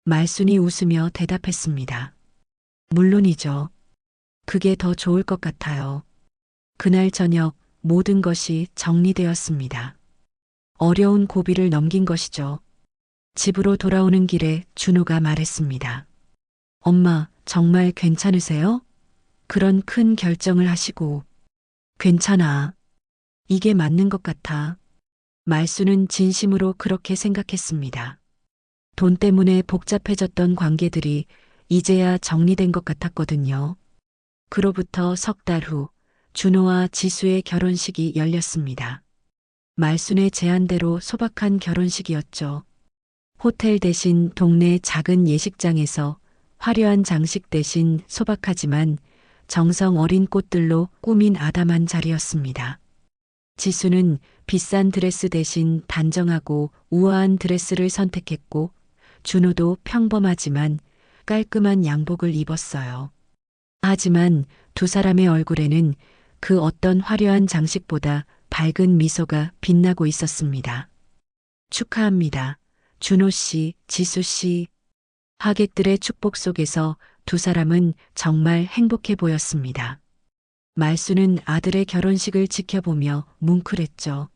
말순이 웃으며 대답했습니다. 물론이죠. 그게 더 좋을 것 같아요. 그날 저녁 모든 것이 정리되었습니다. 어려운 고비를 넘긴 것이죠. 집으로 돌아오는 길에 준호가 말했습니다. 엄마, 정말 괜찮으세요? 그런 큰 결정을 하시고. 괜찮아. 이게 맞는 것 같아. 말수는 진심으로 그렇게 생각했습니다. 돈 때문에 복잡해졌던 관계들이 이제야 정리된 것 같았거든요. 그로부터 석 달 후 준호와 지수의 결혼식이 열렸습니다. 말순의 제안대로 소박한 결혼식이었죠. 호텔 대신 동네 작은 예식장에서 화려한 장식 대신 소박하지만 정성 어린 꽃들로 꾸민 아담한 자리였습니다. 지수는 비싼 드레스 대신 단정하고 우아한 드레스를 선택했고 준호도 평범하지만 깔끔한 양복을 입었어요. 하지만 두 사람의 얼굴에는 그 어떤 화려한 장식보다 밝은 미소가 빛나고 있었습니다. 축하합니다. 준호 씨, 지수 씨. 하객들의 축복 속에서 두 사람은 정말 행복해 보였습니다. 말수는 아들의 결혼식을 지켜보며 뭉클했죠.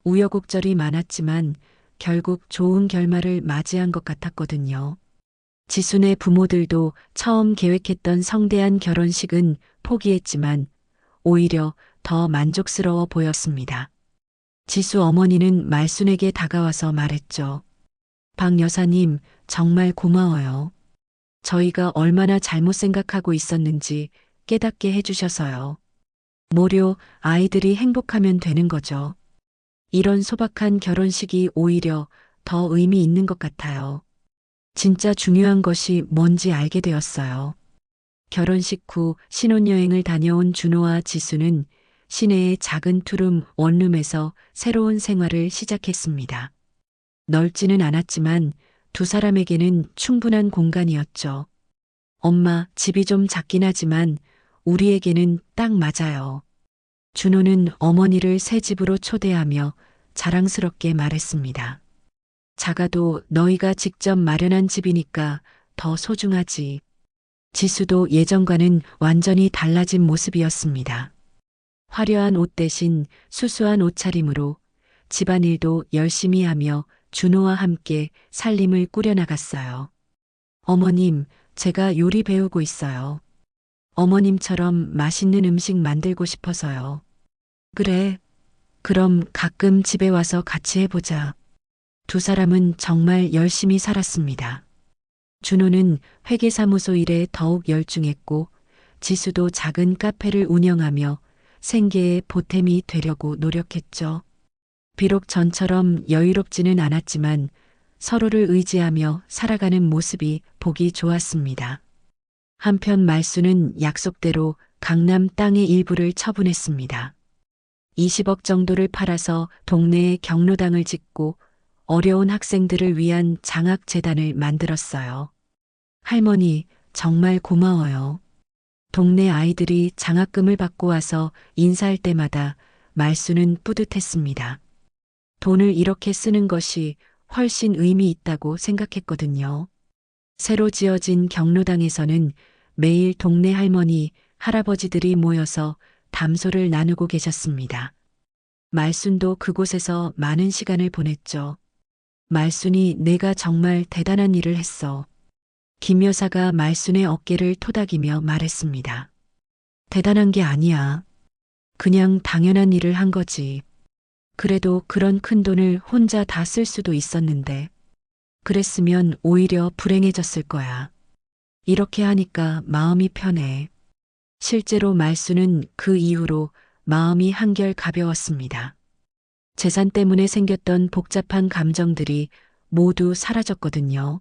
우여곡절이 많았지만 결국 좋은 결말을 맞이한 것 같았거든요. 지순의 부모들도 처음 계획했던 성대한 결혼식은 포기했지만 오히려 더 만족스러워 보였습니다. 지수 어머니는 말순에게 다가와서 말했죠. 박 여사님, 정말 고마워요. 저희가 얼마나 잘못 생각하고 있었는지 깨닫게 해주셔서요. 모료 아이들이 행복하면 되는 거죠. 이런 소박한 결혼식이 오히려 더 의미 있는 것 같아요. 진짜 중요한 것이 뭔지 알게 되었어요. 결혼식 후 신혼여행을 다녀온 준호와 지수는 시내의 작은 투룸 원룸에서 새로운 생활을 시작했습니다. 넓지는 않았지만 두 사람에게는 충분한 공간이었죠. 엄마, 집이 좀 작긴 하지만 우리에게는 딱 맞아요. 준호는 어머니를 새 집으로 초대하며 자랑스럽게 말했습니다. 작아도 너희가 직접 마련한 집이니까 더 소중하지. 지수도 예전과는 완전히 달라진 모습이었습니다. 화려한 옷 대신 수수한 옷차림으로 집안일도 열심히 하며 준호와 함께 살림을 꾸려나갔어요. 어머님, 제가 요리 배우고 있어요. 어머님처럼 맛있는 음식 만들고 싶어서요. 그래. 그럼 가끔 집에 와서 같이 해보자. 두 사람은 정말 열심히 살았습니다. 준호는 회계사무소 일에 더욱 열중했고 지수도 작은 카페를 운영하며 생계의 보탬이 되려고 노력했죠. 비록 전처럼 여유롭지는 않았지만 서로를 의지하며 살아가는 모습이 보기 좋았습니다. 한편 말수는 약속대로 강남 땅의 일부를 처분했습니다. 20억 정도를 팔아서 동네에 경로당을 짓고 어려운 학생들을 위한 장학재단을 만들었어요. 할머니, 정말 고마워요. 동네 아이들이 장학금을 받고 와서 인사할 때마다 말수는 뿌듯했습니다. 돈을 이렇게 쓰는 것이 훨씬 의미 있다고 생각했거든요. 새로 지어진 경로당에서는 매일 동네 할머니, 할아버지들이 모여서 담소를 나누고 계셨습니다. 말순도 그곳에서 많은 시간을 보냈죠. 말순이 내가 정말 대단한 일을 했어. 김 여사가 말순의 어깨를 토닥이며 말했습니다. 대단한 게 아니야. 그냥 당연한 일을 한 거지. 그래도 그런 큰 돈을 혼자 다 쓸 수도 있었는데. 그랬으면 오히려 불행해졌을 거야. 이렇게 하니까 마음이 편해. 실제로 말수는 그 이후로 마음이 한결 가벼웠습니다. 재산 때문에 생겼던 복잡한 감정들이 모두 사라졌거든요.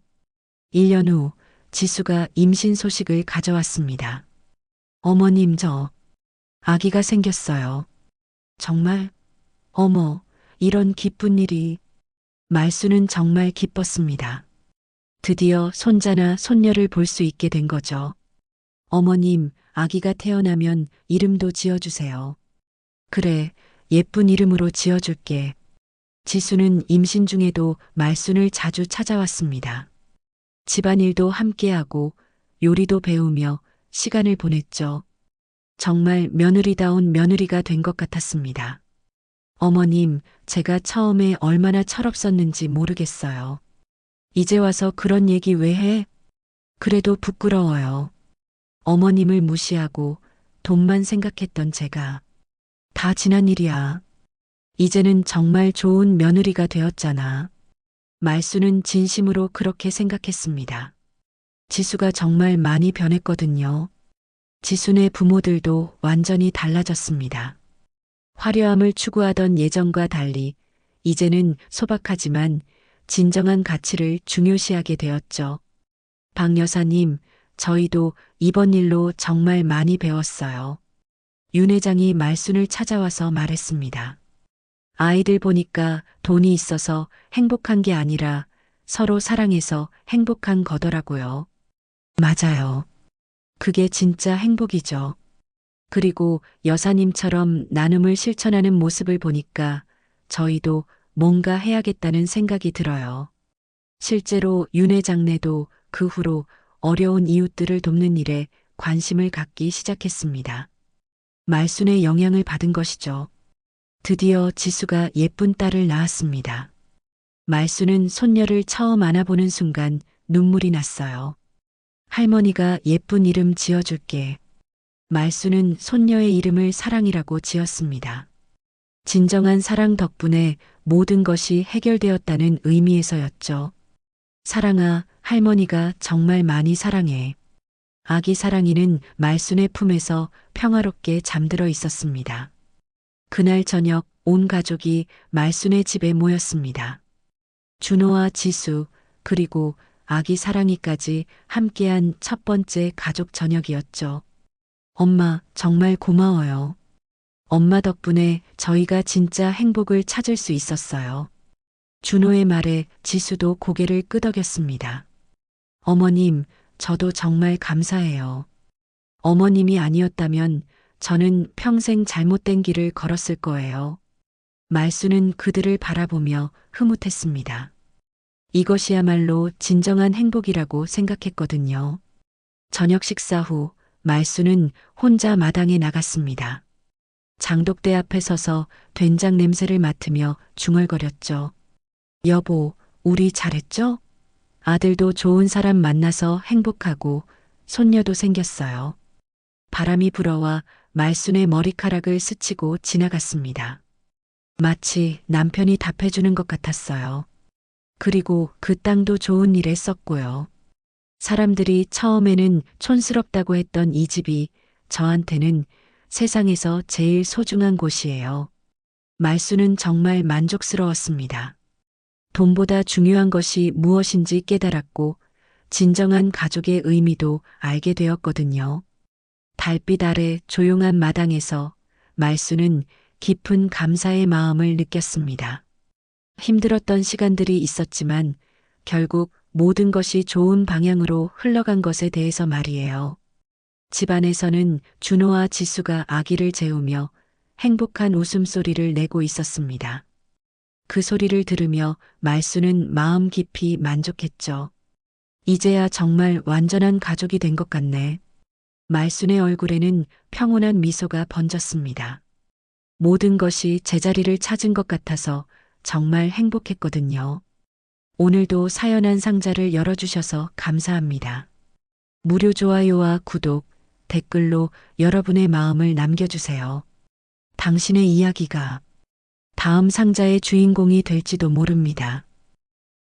1년 후 지수가 임신 소식을 가져왔습니다. 어머님, 저 아기가 생겼어요. 정말? 어머, 이런 기쁜 일이. 말수는 정말 기뻤습니다. 드디어 손자나 손녀를 볼 수 있게 된 거죠. 어머님, 아기가 태어나면 이름도 지어주세요. 그래, 예쁜 이름으로 지어줄게. 지수는 임신 중에도 말순을 자주 찾아왔습니다. 집안일도 함께하고 요리도 배우며 시간을 보냈죠. 정말 며느리다운 며느리가 된 것 같았습니다. 어머님, 제가 처음에 얼마나 철없었는지 모르겠어요. 이제 와서 그런 얘기 왜 해? 그래도 부끄러워요. 어머님을 무시하고 돈만 생각했던 제가. 다 지난 일이야. 이제는 정말 좋은 며느리가 되었잖아. 말수는 진심으로 그렇게 생각했습니다. 지수가 정말 많이 변했거든요. 지수네 부모들도 완전히 달라졌습니다. 화려함을 추구하던 예전과 달리 이제는 소박하지만 진정한 가치를 중요시하게 되었죠. 박 여사님, 저희도 이번 일로 정말 많이 배웠어요. 윤 회장이 말순을 찾아와서 말했습니다. 아이들 보니까 돈이 있어서 행복한 게 아니라 서로 사랑해서 행복한 거더라고요. 맞아요. 그게 진짜 행복이죠. 그리고 여사님처럼 나눔을 실천하는 모습을 보니까 저희도 뭔가 해야겠다는 생각이 들어요. 실제로 윤 회장네도 그 후로 어려운 이웃들을 돕는 일에 관심을 갖기 시작했습니다. 말순의 영향을 받은 것이죠. 드디어 지수가 예쁜 딸을 낳았습니다. 말순은 손녀를 처음 안아보는 순간 눈물이 났어요. 할머니가 예쁜 이름 지어줄게. 말순은 손녀의 이름을 사랑이라고 지었습니다. 진정한 사랑 덕분에 모든 것이 해결되었다는 의미에서였죠. 사랑아, 할머니가 정말 많이 사랑해. 아기 사랑이는 말순의 품에서 평화롭게 잠들어 있었습니다. 그날 저녁 온 가족이 말순의 집에 모였습니다. 준호와 지수, 그리고 아기 사랑이까지 함께한 첫 번째 가족 저녁이었죠. 엄마, 정말 고마워요. 엄마 덕분에 저희가 진짜 행복을 찾을 수 있었어요. 준호의 말에 지수도 고개를 끄덕였습니다. 어머님, 저도 정말 감사해요. 어머님이 아니었다면 저는 평생 잘못된 길을 걸었을 거예요. 말수는 그들을 바라보며 흐뭇했습니다. 이것이야말로 진정한 행복이라고 생각했거든요. 저녁 식사 후 말수는 혼자 마당에 나갔습니다. 장독대 앞에 서서 된장 냄새를 맡으며 중얼거렸죠. 여보, 우리 잘했죠? 아들도 좋은 사람 만나서 행복하고 손녀도 생겼어요. 바람이 불어와 말순의 머리카락을 스치고 지나갔습니다. 마치 남편이 답해주는 것 같았어요. 그리고 그 땅도 좋은 일에 썼고요. 사람들이 처음에는 촌스럽다고 했던 이 집이 저한테는 세상에서 제일 소중한 곳이에요. 말수는 정말 만족스러웠습니다. 돈보다 중요한 것이 무엇인지 깨달았고 진정한 가족의 의미도 알게 되었거든요. 달빛 아래 조용한 마당에서 말수는 깊은 감사의 마음을 느꼈습니다. 힘들었던 시간들이 있었지만 결국 모든 것이 좋은 방향으로 흘러간 것에 대해서 말이에요. 집안에서는 준호와 지수가 아기를 재우며 행복한 웃음소리를 내고 있었습니다. 그 소리를 들으며 말수는 마음 깊이 만족했죠. 이제야 정말 완전한 가족이 된 것 같네. 말순의 얼굴에는 평온한 미소가 번졌습니다. 모든 것이 제자리를 찾은 것 같아서 정말 행복했거든요. 오늘도 사연한 상자를 열어주셔서 감사합니다. 무료 좋아요와 구독, 댓글로 여러분의 마음을 남겨주세요. 당신의 이야기가 다음 상자의 주인공이 될지도 모릅니다.